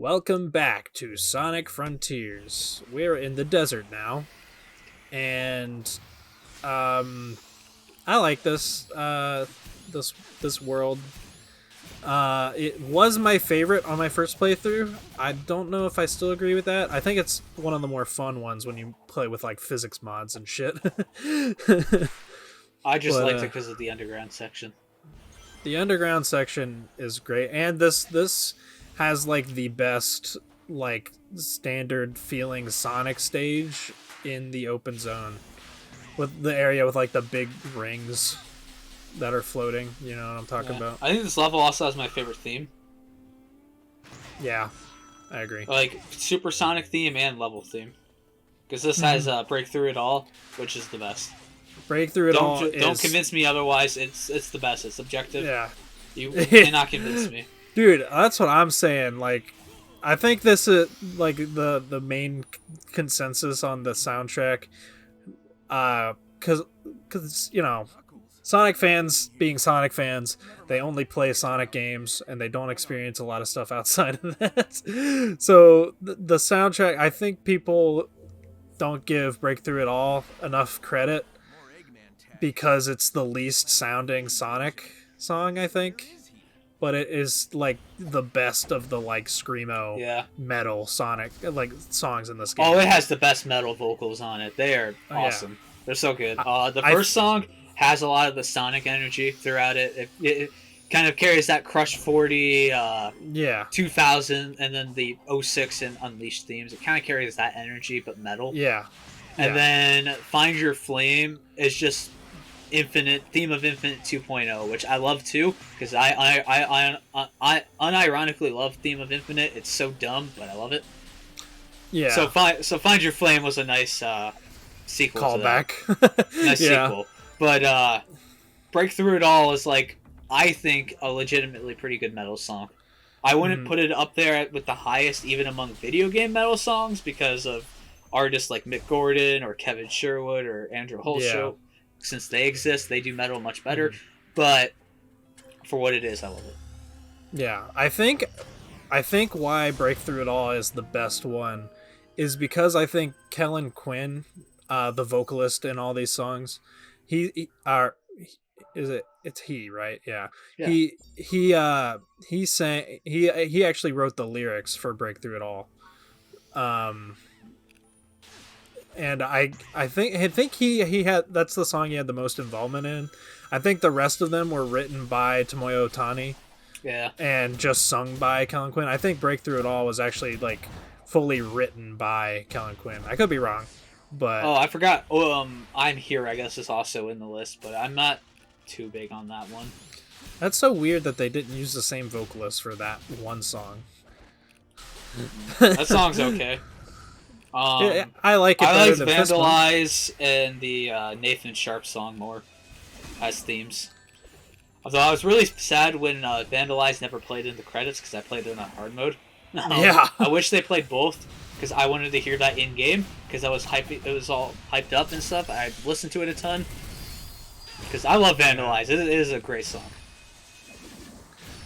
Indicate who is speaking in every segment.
Speaker 1: Welcome back to Sonic Frontiers. We're in the desert now, and I like this this world. It was my favorite on my first playthrough. I don't know if I still agree with that. I think it's one of the more fun ones when you play with like physics mods and shit.
Speaker 2: I just
Speaker 1: but
Speaker 2: liked it because of the underground section.
Speaker 1: the underground section is great, and this has like the best like standard feeling Sonic stage in the open zone, with the area with like the big rings that are floating. You know what I'm talking
Speaker 2: Yeah.
Speaker 1: about?
Speaker 2: I think this level also has my favorite theme.
Speaker 1: Yeah, I agree.
Speaker 2: Like, supersonic theme and level theme. Because this has
Speaker 1: Mhm.
Speaker 2: Breakthrough It All, which is the best.
Speaker 1: Breakthrough it all
Speaker 2: Don't
Speaker 1: is
Speaker 2: convince me otherwise. It's the best. It's subjective.
Speaker 1: yeah,
Speaker 2: You cannot convince me.
Speaker 1: dude. That's what I'm saying. Like, I think this is like the main consensus on the soundtrack. Because Sonic fans, being Sonic fans, they only play Sonic games and they don't experience a lot of stuff outside of that. So the soundtrack, I think people don't give Breakthrough at all enough credit because it's the least sounding Sonic song, I think. But it is like the best of the like screamo
Speaker 2: Yeah.
Speaker 1: metal Sonic like songs in this
Speaker 2: Oh,
Speaker 1: game.
Speaker 2: it has the best metal vocals on it. They are
Speaker 1: Oh yeah,
Speaker 2: awesome. They're so good. The
Speaker 1: I
Speaker 2: first song has a lot of the Sonic energy throughout it. It kind of carries that Crush 40,
Speaker 1: yeah
Speaker 2: 2000, and then the '06 and Unleashed themes. It kind of carries that energy, but metal.
Speaker 1: yeah
Speaker 2: And
Speaker 1: yeah
Speaker 2: then Find Your Flame is just Infinite theme of Infinite 2.0, which I love too because I unironically love theme of Infinite. It's so dumb, but I love it.
Speaker 1: yeah
Speaker 2: So Find Your Flame was a nice sequel to that.
Speaker 1: callback.
Speaker 2: Nice
Speaker 1: Yeah.
Speaker 2: sequel, but Breakthrough It All is like I think a legitimately pretty good metal song. I wouldn't
Speaker 1: Mhm.
Speaker 2: put it up there with the highest even among video game metal songs because of artists like Mick Gordon or Kevin Sherwood or Andrew
Speaker 1: Yeah.
Speaker 2: Holshow. Since they exist, they do metal much better.
Speaker 1: Mhm.
Speaker 2: But for what it is, I love it.
Speaker 1: Yeah. I think why Breakthrough It All is the best one is because I think Kellen Quinn, the vocalist in all these songs, he are is it it's he, right? Yeah.
Speaker 2: Yeah.
Speaker 1: He sang he actually wrote the lyrics for Breakthrough It All. Um and I think he had that's the song he had the most involvement in. I think the rest of them were written by Tomoyo Otani
Speaker 2: Yeah.
Speaker 1: and just sung by Kellen Quinn. I think Breakthrough It All was actually like fully written by Kellen Quinn. I could be wrong, but
Speaker 2: Oh, I forgot. Oh, I'm Here, I guess, is also in the list, but I'm not too big on that one.
Speaker 1: that's so weird that they didn't use the same vocalist for that one song.
Speaker 2: That song's okay.
Speaker 1: I like it
Speaker 2: I
Speaker 1: better
Speaker 2: like
Speaker 1: than Fist Bump.
Speaker 2: Vandalize and the Nathan Sharp song more as themes. Although I was really sad when Vandalize never played in the credits because I played it on hard mode.
Speaker 1: Yeah,
Speaker 2: I wish they played both because I wanted to hear that in game because I was hype. It was all hyped up and stuff. I listened to it a ton because I love Vandalize. It is a great song.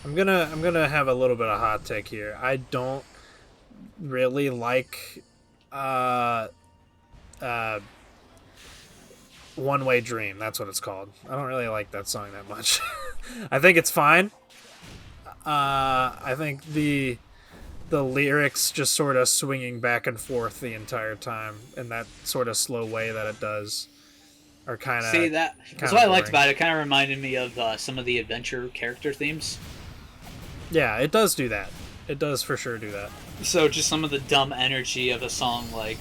Speaker 1: I'm gonna have a little bit of hot take here. I don't really like uh uh One Way Dream. That's what it's called. I don't really like that song that much. I think it's fine. I think the lyrics just sort of swinging back and forth the entire time in that sort of slow way that it does are kind
Speaker 2: See
Speaker 1: of
Speaker 2: that's
Speaker 1: kind
Speaker 2: what
Speaker 1: of
Speaker 2: I liked
Speaker 1: boring.
Speaker 2: about it. It kind of reminded me of some of the adventure character themes.
Speaker 1: Yeah, it does do that. It does for sure do that.
Speaker 2: So just some of the dumb energy of a song like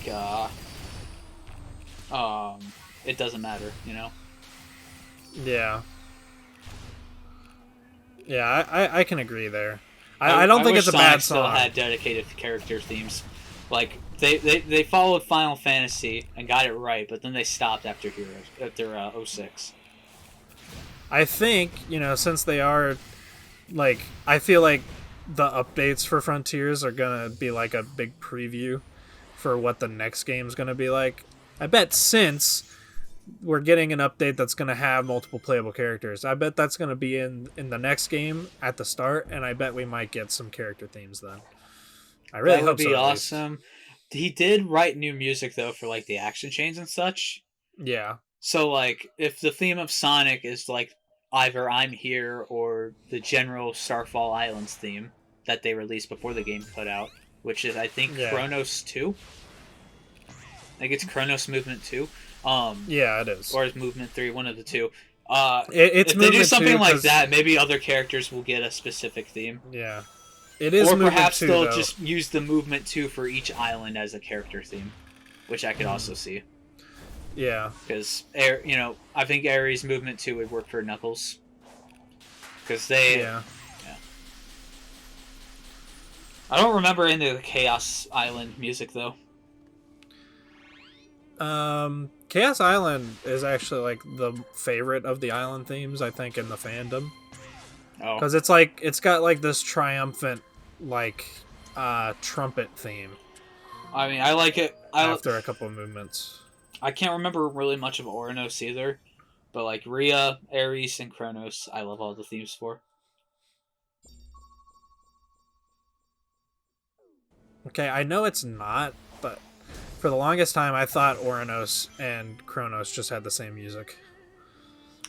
Speaker 2: it doesn't matter, you know.
Speaker 1: Yeah. Yeah, I can agree there.
Speaker 2: I,
Speaker 1: I don't
Speaker 2: I
Speaker 1: think
Speaker 2: wish
Speaker 1: it's a
Speaker 2: Sonic
Speaker 1: bad
Speaker 2: still
Speaker 1: song.
Speaker 2: had dedicated character themes. Like they followed Final Fantasy and got it right, but then they stopped after Heroes after '06.
Speaker 1: I think, since they are like I feel like the updates for Frontiers are going to be like a big preview for what the next game's going to be like. I bet since we're getting an update that's going to have multiple playable characters, I bet that's going to be in the next game at the start, and I bet we might get some character themes then. I really
Speaker 2: That would
Speaker 1: hope so.
Speaker 2: be
Speaker 1: At least.
Speaker 2: awesome. He did write new music though for like the action chains and such.
Speaker 1: Yeah.
Speaker 2: So like if the theme of Sonic is like either I'm Here or the general Starfall Islands theme that they released before the game put out, which is I think
Speaker 1: Yeah.
Speaker 2: Chronos 2. I think it's Chronos Movement 2.
Speaker 1: Yeah, it is.
Speaker 2: Or is Movement 3, one of the two.
Speaker 1: It's
Speaker 2: if they do
Speaker 1: Movement
Speaker 2: something
Speaker 1: 2,
Speaker 2: like
Speaker 1: 'cause-
Speaker 2: that, maybe other characters will get a specific theme.
Speaker 1: Yeah. It is
Speaker 2: Or
Speaker 1: Movement
Speaker 2: perhaps
Speaker 1: 2,
Speaker 2: they'll
Speaker 1: though.
Speaker 2: just use the Movement 2 for each island as a character theme, which I could also see.
Speaker 1: Yeah.
Speaker 2: Because, I think Ares Movement 2 would work for Knuckles. Because they...
Speaker 1: Yeah.
Speaker 2: I don't remember any of the Chaos Island music, though.
Speaker 1: Chaos Island is actually like the favorite of the island themes, I think, in the fandom.
Speaker 2: Oh.
Speaker 1: Because it's got like this triumphant like trumpet theme
Speaker 2: I mean, I like it.
Speaker 1: after a couple of movements.
Speaker 2: I can't remember really much of Oranos either. But like Rhea, Ares, and Kronos, I love all the themes for.
Speaker 1: Okay, I know it's not, but for the longest time I thought Oranos and Kronos just had the same music.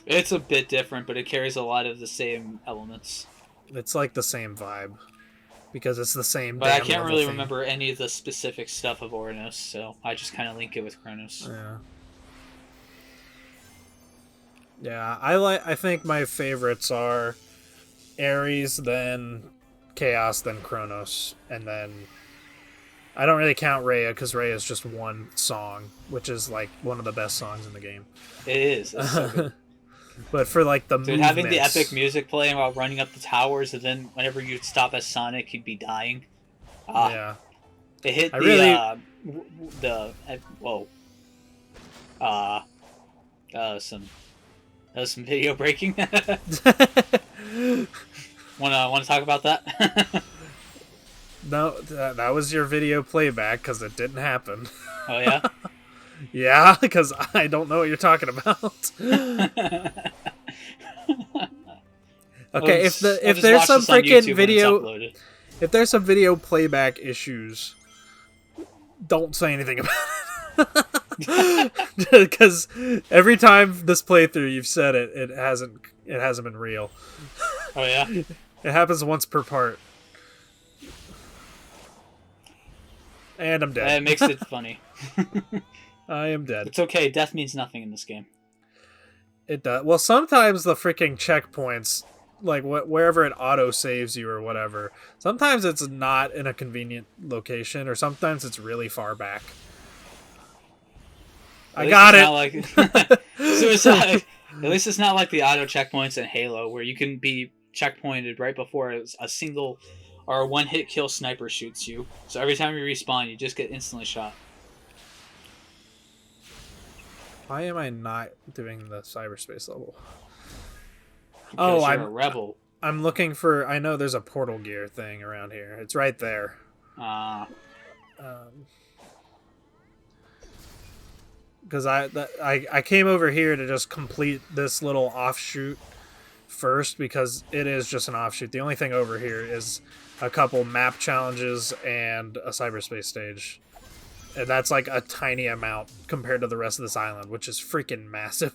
Speaker 2: It's a bit different, but it carries a lot of the same elements.
Speaker 1: It's like the same vibe. Because it's the same
Speaker 2: But I
Speaker 1: damn
Speaker 2: can't
Speaker 1: level
Speaker 2: really
Speaker 1: theme.
Speaker 2: remember any of the specific stuff of Oranos, so I just kind of link it with Kronos.
Speaker 1: Yeah. Yeah, I think my favorites are Ares, then Chaos, then Kronos, and then I don't really count Rhea because Rhea is just one song, which is like one of the best songs in the game.
Speaker 2: It is. It's so good.
Speaker 1: But for like the
Speaker 2: Dude, having the
Speaker 1: movements-
Speaker 2: epic music playing while running up the towers, and then whenever you'd stop as Sonic, you'd be dying.
Speaker 1: Yeah.
Speaker 2: It hit
Speaker 1: I
Speaker 2: the
Speaker 1: really-
Speaker 2: that was some video breaking. Wanna talk about that?
Speaker 1: No, that was your video playback because it didn't happen.
Speaker 2: Oh yeah.
Speaker 1: Yeah, because I don't know what you're talking about. Okay, if there's some freaking video, if there's some video playback issues, don't say anything about it. Because every time this playthrough you've said it, it hasn't been real.
Speaker 2: Oh yeah.
Speaker 1: It happens once per part. And I'm dead.
Speaker 2: That makes it funny.
Speaker 1: I am dead.
Speaker 2: It's okay. Death means nothing in this game.
Speaker 1: It does. Well, sometimes the freaking checkpoints, like wherever it auto saves you or whatever, sometimes it's not in a convenient location, or sometimes it's really far back. I got it.
Speaker 2: Suicide. At least it's not like the auto checkpoints in Halo, where you can be checkpointed right before a single or a one-hit kill sniper shoots you. So every time you respawn, you just get instantly shot.
Speaker 1: Why am I not doing the cyberspace level?
Speaker 2: Because
Speaker 1: Oh,
Speaker 2: you're a rebel.
Speaker 1: I'm looking for. I know there's a portal gear thing around here. It's right there. Because I came over here to just complete this little offshoot first, because it is just an offshoot. The only thing over here is a couple map challenges and a cyberspace stage, and that's like a tiny amount compared to the rest of this island, which is freaking massive.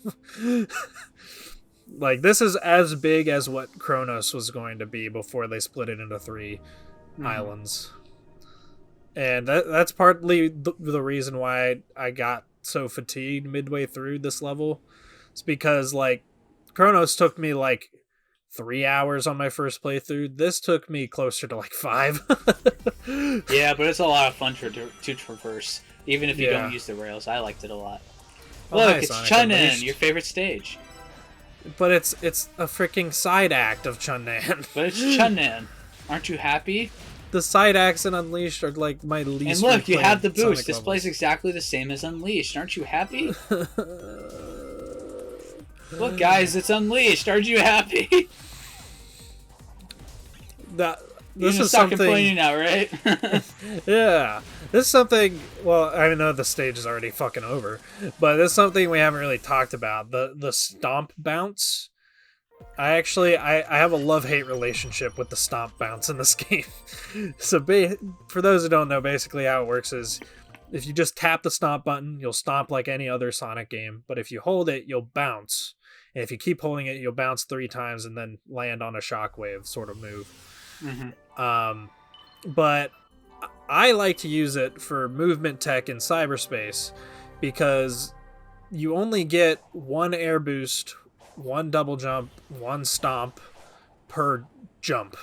Speaker 1: Like, this is as big as what Kronos was going to be before they split it into 3 islands. And that's partly the reason why I got so fatigued midway through this level. It's because, like, Kronos took me like 3 hours on my first playthrough. This took me closer to like 5.
Speaker 2: Yeah, but it's a lot of fun to traverse, even if you
Speaker 1: Yeah.
Speaker 2: don't use the rails. I liked it a lot.
Speaker 1: Oh,
Speaker 2: Look,
Speaker 1: hi,
Speaker 2: it's
Speaker 1: Sonic
Speaker 2: Chunnan,
Speaker 1: Unleashed.
Speaker 2: your favorite stage.
Speaker 1: But it's a freaking side act of Chunnan.
Speaker 2: But it's Chunnan. Aren't you happy?
Speaker 1: The side acts in Unleashed are like my least.
Speaker 2: And look, you have the
Speaker 1: replayed
Speaker 2: boost.
Speaker 1: Sonic
Speaker 2: This plays
Speaker 1: levels.
Speaker 2: exactly the same as Unleashed. Aren't you happy? Look, guys, it's Unleashed. Aren't you happy?
Speaker 1: This
Speaker 2: You're
Speaker 1: is
Speaker 2: stop
Speaker 1: something.
Speaker 2: complaining now, right?
Speaker 1: Yeah, this is something. Well, I know the stage is already fucking over, but this is something we haven't really talked about. The stomp bounce I have a love-hate relationship with the stomp bounce in this game. So for those who don't know, basically how it works is if you just tap the stomp button, you'll stomp like any other Sonic game. But if you hold it, you'll bounce. And if you keep holding it, you'll bounce 3 times and then land on a shockwave sort of move. But I like to use it for movement tech in cyberspace because you only get 1 air boost, 1 double jump, 1 stomp per jump.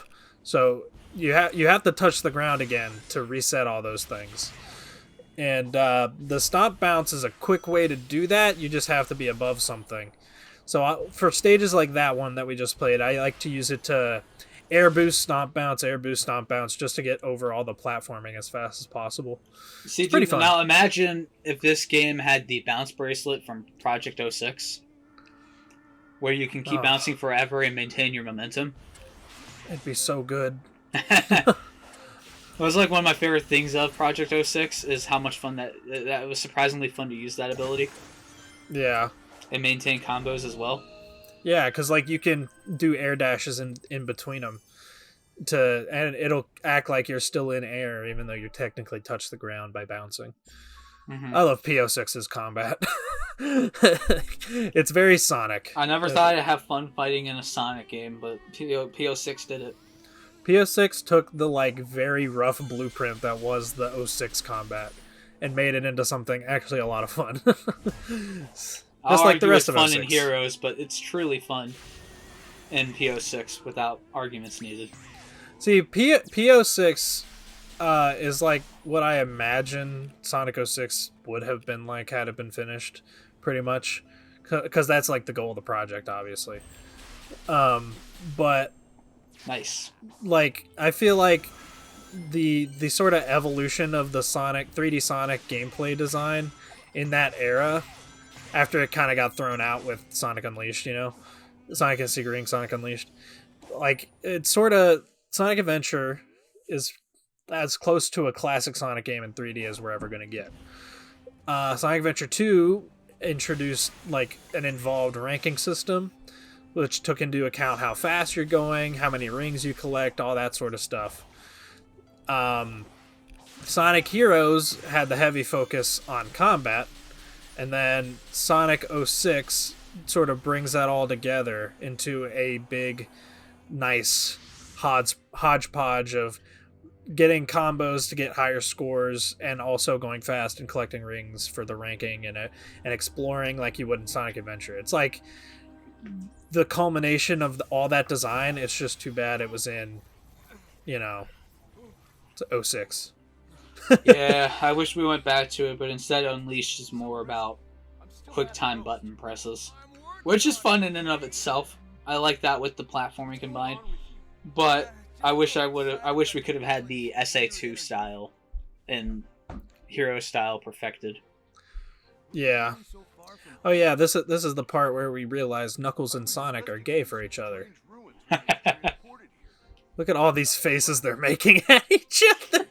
Speaker 1: So you have to touch the ground again to reset all those things. And the stomp bounce is a quick way to do that. You just have to be above something. So for stages like that one that we just played, I like to use it to air boost, stomp bounce, just to get over all the platforming as fast as possible.
Speaker 2: See,
Speaker 1: it's pretty fun.
Speaker 2: Now imagine if this game had the bounce bracelet from Project 06, where you can keep bouncing forever and maintain your momentum.
Speaker 1: It'd be so good.
Speaker 2: It was like one of my favorite things of Project 06 is how much fun that it was surprisingly fun to use that ability.
Speaker 1: Yeah.
Speaker 2: And maintain combos as well.
Speaker 1: Yeah, because like you can do air dashes in between them, and it'll act like you're still in air even though you technically touch the ground by bouncing. I love PO6's combat. It's very Sonic.
Speaker 2: I never thought I'd have fun fighting in a Sonic game, but PO6 did it.
Speaker 1: PO6 took the like very rough blueprint that was the 06 combat and made it into something actually a lot of fun.
Speaker 2: Just like the rest of fun 06. In Heroes, but it's truly fun in PO6 without arguments needed.
Speaker 1: See, PO6 is like what I imagine Sonic 06 would have been like had it been finished, pretty much, because that's like the goal of the project, obviously. But
Speaker 2: nice.
Speaker 1: Like I feel like the sort of evolution of the 3D Sonic gameplay design in that era, after it kind of got thrown out with Sonic Unleashed, Sonic and Secret Ring, Sonic Unleashed, like it's sort of Sonic Adventure is as close to a classic Sonic game in 3D as we're ever going to get. Sonic Adventure 2 introduced like an involved ranking system, which took into account how fast you're going, how many rings you collect, all that sort of stuff. Sonic Heroes had the heavy focus on combat, and then Sonic 06 sort of brings that all together into a big, nice hodgepodge of getting combos to get higher scores and also going fast and collecting rings for the ranking and exploring like you would in Sonic Adventure. It's like the culmination of all that design. It's just too bad it was in, 06.
Speaker 2: Yeah, I wish we went back to it, but instead Unleashed is more about quick time button presses, which is fun in and of itself. I like that with the platforming combined, but I wish we could have had the SA2 style and Hero style perfected.
Speaker 1: Yeah. Oh yeah, this is the part where we realize Knuckles and Sonic are gay for each other. Look at all these faces they're making at each other.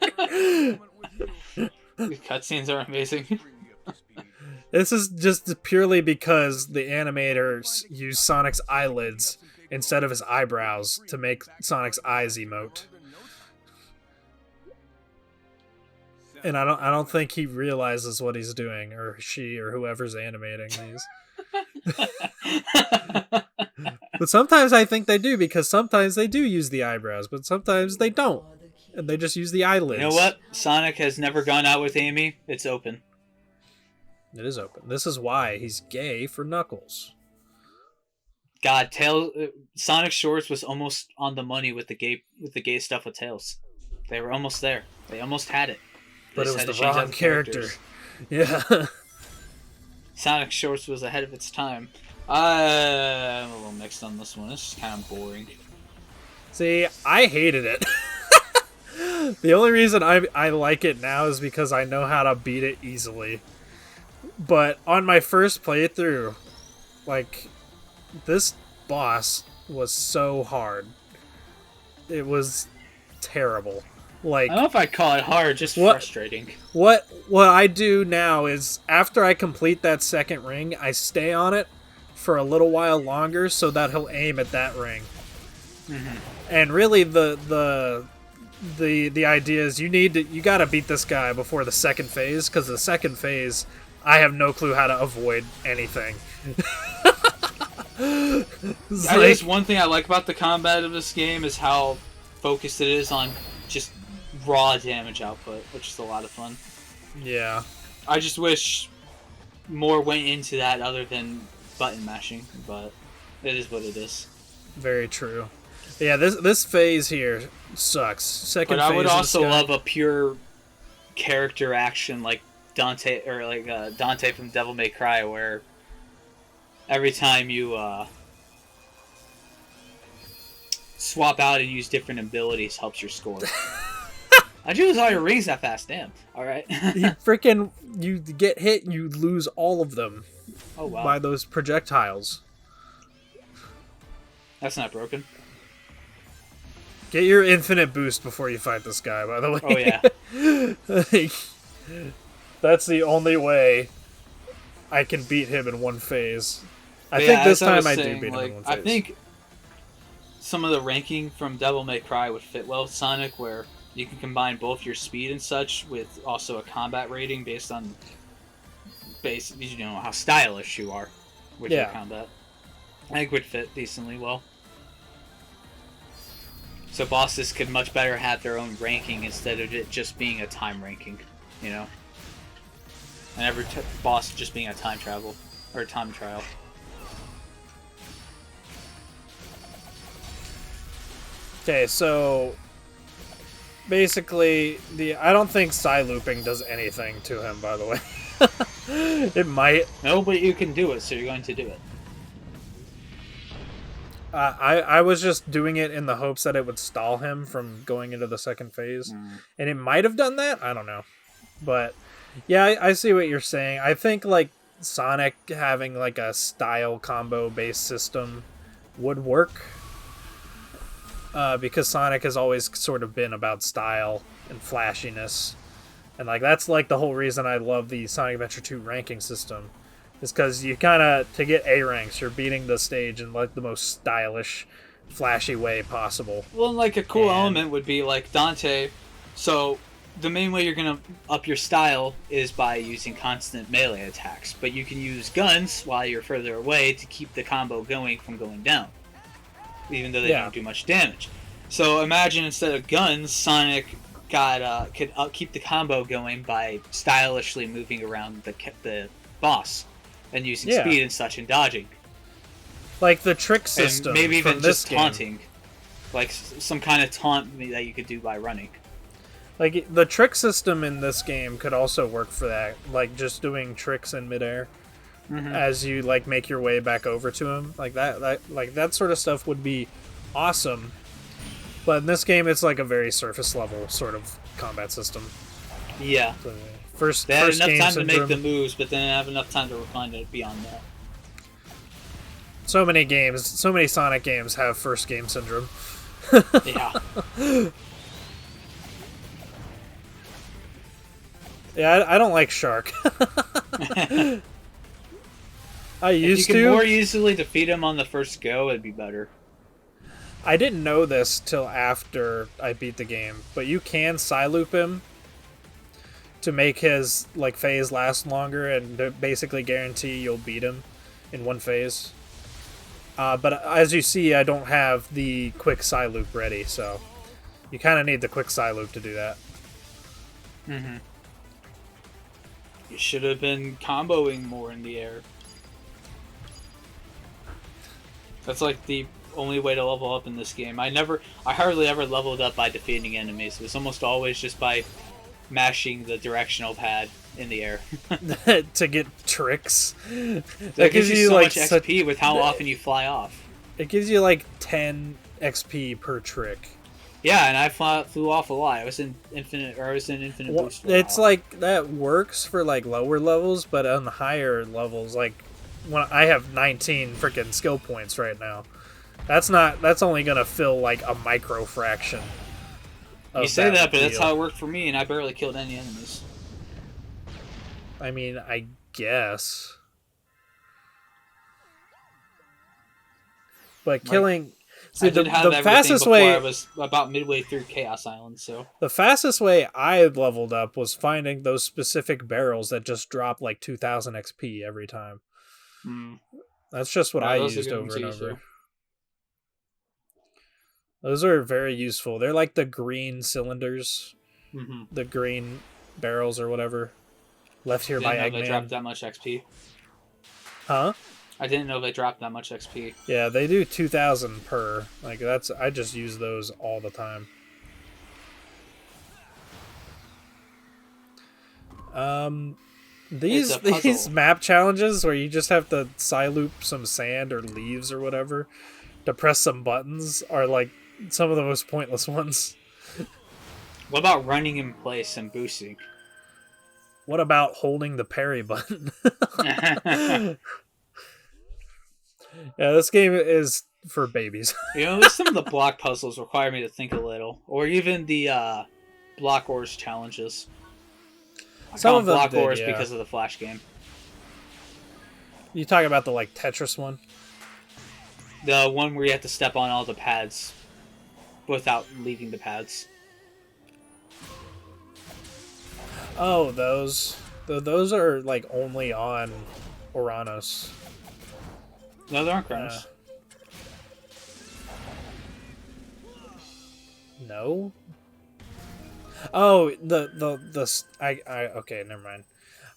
Speaker 2: These cutscenes are amazing.
Speaker 1: This is just purely because the animators use Sonic's eyelids instead of his eyebrows to make Sonic's eyes emote. And I don't think he realizes what he's doing, or she, or whoever's animating these. But sometimes I think they do, because sometimes they do use the eyebrows, but sometimes they don't. And they just use the eyelids.
Speaker 2: You know what? Sonic has never gone out with Amy. It's open.
Speaker 1: It is open. This is why he's gay for Knuckles.
Speaker 2: God, Sonic Shorts was almost on the money with the gay stuff with Tails. They were almost there. They almost had it.
Speaker 1: But it was the wrong character. Yeah.
Speaker 2: Sonic Shorts was ahead of its time. I'm a little mixed on this one. This is kind of boring.
Speaker 1: See, I hated it. The only reason I like it now is because I know how to beat it easily. But on my first playthrough, like, this boss was so hard. It was terrible. Like,
Speaker 2: I don't know if I'd call it hard, just frustrating.
Speaker 1: What I do now is, after I complete that second ring, I stay on it for a little while longer so that he'll aim at that ring.
Speaker 2: Mm-hmm.
Speaker 1: And really the idea is you gotta beat this guy before the second phase, because the second phase I have no clue how to avoid anything.
Speaker 3: I guess one thing I like about the combat of this game is how focused it is on just raw damage output, which is a lot of fun.
Speaker 1: Yeah.
Speaker 3: I just wish more went into that other than button mashing, but it is what it is.
Speaker 1: Very true. Yeah, this phase here sucks. Second phase.
Speaker 2: But I would also love a pure character action like Dante Dante from Devil May Cry, where every time you swap out and use different abilities helps your score. I use all your rings that fast, damn. Alright.
Speaker 1: You get hit and you lose all of them.
Speaker 2: Oh wow.
Speaker 1: By those projectiles.
Speaker 2: That's not broken.
Speaker 1: Get your infinite boost before you fight this guy, by the way.
Speaker 2: Oh yeah.
Speaker 1: That's the only way I can beat him in one phase. I think this time I do beat him in one phase.
Speaker 3: I think some of the ranking from Devil May Cry would fit well with Sonic, where you can combine both your speed and such with also a combat rating based on how stylish you are with your combat. I think would fit decently well.
Speaker 2: So bosses could much better have their own ranking instead of it just being a time ranking, you know? And every boss just being a time travel, or a time trial.
Speaker 1: Okay, so basically, I don't think Psy-looping does anything to him, by the way. It might.
Speaker 2: No, but you can do it, so you're going to do it.
Speaker 1: I was just doing it in the hopes that it would stall him from going into the second phase. And it might have done that, I don't know. But, yeah, I see what you're saying. I think, like, Sonic having, like, a style combo-based system would work. Because Sonic has always sort of been about style and flashiness. And, like, that's, like, the whole reason I love the Sonic Adventure 2 ranking system. Is because you kind of, to get A ranks, you're beating the stage in, like, the most stylish, flashy way possible.
Speaker 3: Well, like, a cool element would be, like, Dante. So, the main way you're going to
Speaker 2: up your style is by using constant melee attacks. But you can use guns while you're further away to keep the combo going from going down. Even though they don't do much damage. So, imagine instead of guns, Sonic could keep the combo going by stylishly moving around the boss. And using speed and such and dodging.
Speaker 1: Like the trick system.
Speaker 2: And maybe even just taunting.
Speaker 1: Game.
Speaker 2: Like some kind of taunt that you could do by running.
Speaker 1: Like the trick system in this game could also work for that. Like just doing tricks in midair as you like make your way back over to him. Like that sort of stuff would be awesome. But in this game it's like a very surface level sort of combat system.
Speaker 2: Yeah.
Speaker 1: So,
Speaker 2: they had enough time
Speaker 1: syndrome.
Speaker 2: to make the moves, but then they have enough time to refine it beyond that.
Speaker 1: So many Sonic games have first game syndrome.
Speaker 2: Yeah.
Speaker 1: Yeah, I don't like Shark. I used to.
Speaker 2: If you could more easily defeat him on the first go, it'd be better.
Speaker 1: I didn't know this till after I beat the game, but you can Psy-loop him to make his like phase last longer and to basically guarantee you'll beat him in one phase. But as you see, I don't have the quick Psy-loop ready, so you kind of need the quick Psy-loop to do that.
Speaker 3: You should have been comboing more in the air. That's like the only way to level up in this game. I hardly ever leveled up by defeating enemies. It was almost always just by mashing the directional pad in the air
Speaker 1: to get tricks.
Speaker 2: That gives you so much XP with how often you fly off.
Speaker 1: It gives you like 10 XP per trick.
Speaker 2: Yeah, and I flew off a lot. I was in infinite boost.
Speaker 1: It's like that works for like lower levels, but on the higher levels, like when I have 19 freaking skill points right now, that's only gonna fill like a micro fraction.
Speaker 2: You say that, but that's how it worked for me, and I barely killed any enemies.
Speaker 1: I mean, I guess. But killing, see
Speaker 3: I did have
Speaker 1: the
Speaker 3: everything
Speaker 1: fastest
Speaker 3: before
Speaker 1: way,
Speaker 3: I was about midway through Chaos Island, so
Speaker 1: the fastest way I leveled up was finding those specific barrels that just drop like 2,000 XP every time. That's just what
Speaker 3: Yeah,
Speaker 1: I
Speaker 3: those are
Speaker 1: used
Speaker 3: good
Speaker 1: over
Speaker 3: ones
Speaker 1: and
Speaker 3: to use,
Speaker 1: over.
Speaker 3: too.
Speaker 1: Those are very useful. They're like the green cylinders, the green barrels or whatever, left here by
Speaker 3: Didn't know they dropped
Speaker 1: Eggman.
Speaker 3: that much XP.
Speaker 1: Huh?
Speaker 3: I didn't know they dropped that much XP.
Speaker 1: Yeah, they do 2,000 per. Like that's I just use those all the time. These
Speaker 3: It's a puzzle.
Speaker 1: these map challenges where you just have to loop some sand or leaves or whatever to press some buttons are like some of the most pointless ones.
Speaker 3: What about running in place and boosting?
Speaker 1: What about holding the parry button? Yeah, this game is for babies.
Speaker 3: At least some of the block puzzles require me to think a little, or even the block ores challenges. I
Speaker 1: Some
Speaker 3: call
Speaker 1: of
Speaker 3: them
Speaker 1: them
Speaker 3: block
Speaker 1: did,
Speaker 3: ores
Speaker 1: yeah.
Speaker 3: because of the Flash game.
Speaker 1: You talk about the like Tetris one?
Speaker 3: The one where you have to step on all the pads without leaving the pads.
Speaker 1: Oh, those. Those are like only on Oranos.
Speaker 3: No, there aren't Chronos.
Speaker 1: No. Oh, I okay, never mind.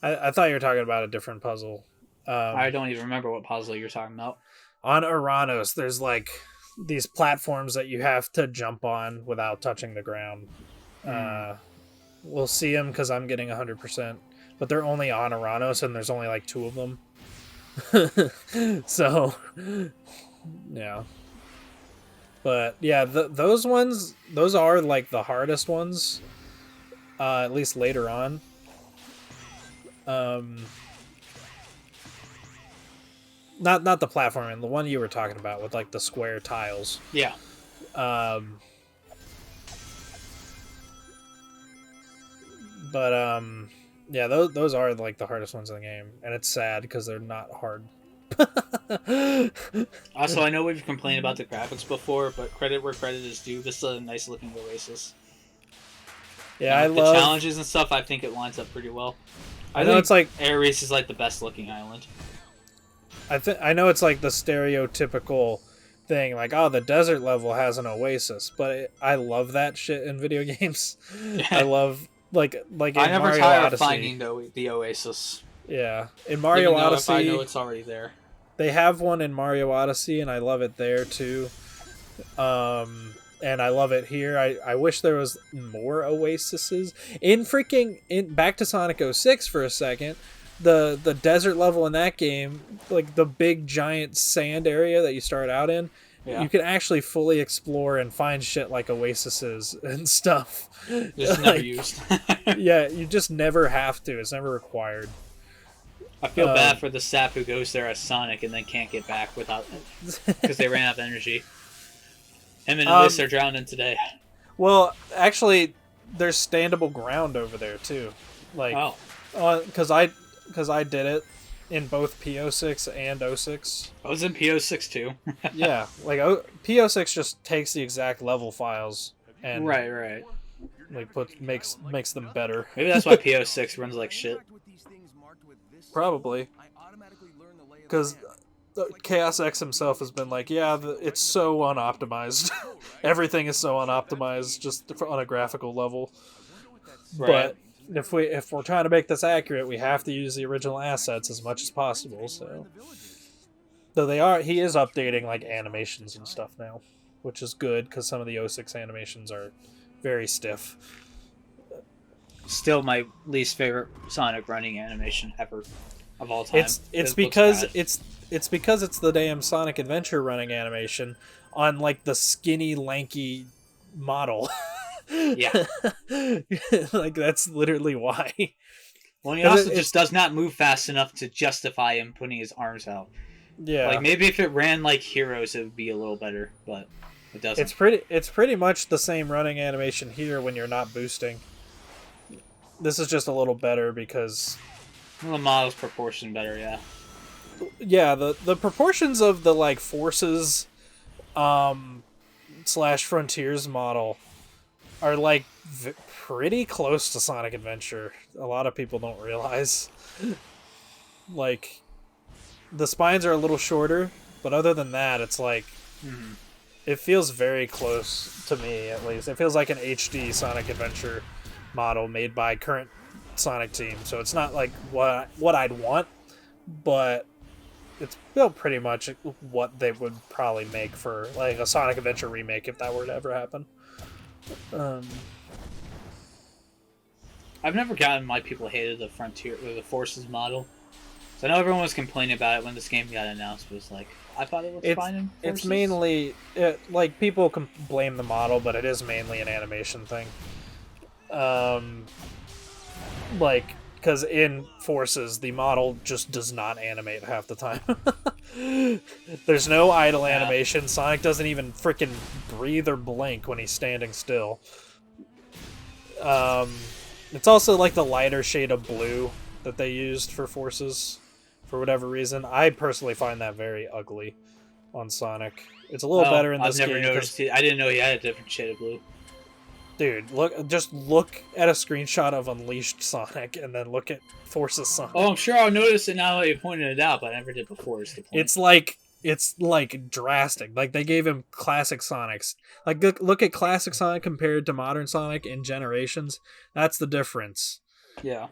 Speaker 1: I thought you were talking about a different puzzle.
Speaker 3: I don't even remember what puzzle you're talking about.
Speaker 1: On Oranos, there's like these platforms that you have to jump on without touching the ground. We'll see them because I'm getting 100%, but they're only on Oranos, and there's only like 2 of them. So, yeah. But yeah, those ones, those are like the hardest ones. At least later on. Not the platforming, the one you were talking about with like the square tiles.
Speaker 3: Yeah.
Speaker 1: Yeah, those are like the hardest ones in the game, and it's sad because they're not hard.
Speaker 3: Also, I know we've complained about the graphics before, but credit where credit is due. This is a nice looking Oasis.
Speaker 1: Yeah,
Speaker 3: The challenges and stuff. I think it lines up pretty well.
Speaker 1: I know it's like
Speaker 3: Air Race is like the best looking island.
Speaker 1: I know it's like the stereotypical thing, like, oh, the desert level has an oasis, but I love that shit in video games. I love like in
Speaker 3: I never
Speaker 1: Mario
Speaker 3: tire of
Speaker 1: Odyssey.
Speaker 3: finding the Oasis.
Speaker 1: Yeah, in Mario
Speaker 3: Even though
Speaker 1: Odyssey,
Speaker 3: if I know it's already there.
Speaker 1: they have one in Mario Odyssey, and I love it there too. And I love it here. I wish there was more oases in back to Sonic 06 for a second. The desert level in that game, like the big giant sand area that you start out in,
Speaker 3: Yeah.
Speaker 1: you can actually fully explore and find shit like oases and stuff.
Speaker 3: Just never used.
Speaker 1: Yeah, you just never have to. It's never required.
Speaker 3: I feel bad for the sap who goes there as Sonic and then can't get back without because they ran out of energy. Him and Liz are drowning today.
Speaker 1: Well, actually, there's standable ground over there too. Like, because I did it in both PO6 and 06.
Speaker 3: I was in PO6 too.
Speaker 1: Yeah, like PO6 just takes the exact level files and
Speaker 3: right.
Speaker 1: like makes them better.
Speaker 3: Maybe that's why PO6 runs like shit.
Speaker 1: Probably, because Chaos X himself has been like, yeah, it's so unoptimized. Everything is so unoptimized just on a graphical level.
Speaker 3: Right.
Speaker 1: But if we're trying to make this accurate, we have to use the original assets as much as possible. So, though he is updating like animations and stuff now, which is good because some of the 06 animations are very stiff.
Speaker 3: Still my least favorite Sonic running animation ever of all time.
Speaker 1: It's because it's the damn Sonic Adventure running animation on like the skinny, lanky model.
Speaker 3: Yeah.
Speaker 1: Like that's literally why.
Speaker 3: Well, he also just does not move fast enough to justify him putting his arms out.
Speaker 1: Yeah.
Speaker 3: Like maybe if it ran like Heroes, it would be a little better, but it doesn't.
Speaker 1: It's pretty much the same running animation here when you're not boosting. This is just a little better because
Speaker 3: Well, the model's proportion better, yeah.
Speaker 1: yeah, the proportions of the like forces slash Frontiers model are like pretty close to Sonic Adventure. A lot of people don't realize. Like, the spines are a little shorter, but other than that, it's like it feels very close to me. At least it feels like an HD Sonic Adventure model made by current Sonic team. So it's not like what I'd want, but it's still pretty much what they would probably make for like a Sonic Adventure remake if that were to ever happen.
Speaker 3: I've never gotten why people hated the Frontier or the Forces model. So I know everyone was complaining about it when this game got announced. But it was like, I thought it looked fine in Forces.
Speaker 1: It's mainly like people can blame the model, but it is mainly an animation thing. Like, because in Forces, the model just does not animate half the time. There's no idle animation. Sonic doesn't even freaking breathe or blink when he's standing still. It's also like the lighter shade of blue that they used for Forces for whatever reason. I personally find that very ugly on Sonic. It's a little better in this game.
Speaker 3: I've never noticed it. I didn't know he had a different shade of blue.
Speaker 1: Dude, look at a screenshot of Unleashed Sonic and then look at Forces Sonic.
Speaker 3: Oh, I'm sure I'll notice it now that you pointed it out, but I never did before. Is the point.
Speaker 1: It's like drastic. Like they gave him classic Sonics. Like look at classic Sonic compared to modern Sonic in Generations. That's the difference.
Speaker 3: Yeah.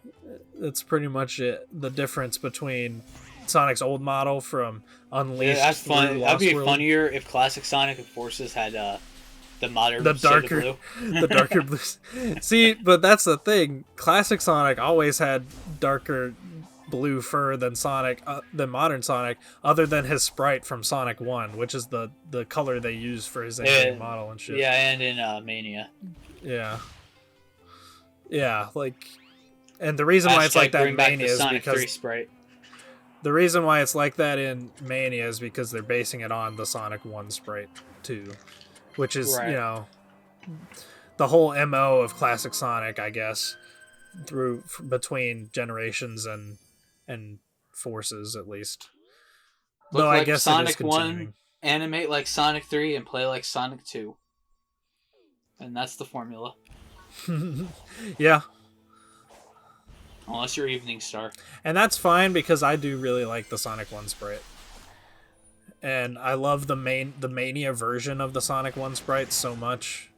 Speaker 1: That's pretty much it. The difference between Sonic's old model from Unleashed.
Speaker 3: Yeah, that's fun. That'd be
Speaker 1: World.
Speaker 3: funnier if classic Sonic and Forces had the modern
Speaker 1: darker
Speaker 3: blue.
Speaker 1: the darker blues. See, but that's the thing. Classic Sonic always had darker blue fur than modern Sonic, other than his sprite from Sonic 1, which is the color they use for his model and shit.
Speaker 3: Yeah, and in Mania.
Speaker 1: Yeah, like, and the reason why it's like that in Mania is because the reason why it's like that in Mania is because they're basing it on the Sonic 1 sprite too, which is
Speaker 3: right.
Speaker 1: You know, the whole MO of classic Sonic, I guess, between Generations and Forces at least.
Speaker 3: Look
Speaker 1: Though
Speaker 3: like
Speaker 1: I guess
Speaker 3: Sonic 1, animate like Sonic 3, and play like Sonic 2. And that's the formula.
Speaker 1: Yeah.
Speaker 3: Unless you're Evening Star.
Speaker 1: And that's fine because I do really like the Sonic 1 sprite. And I love the Mania version of the Sonic 1 sprite so much.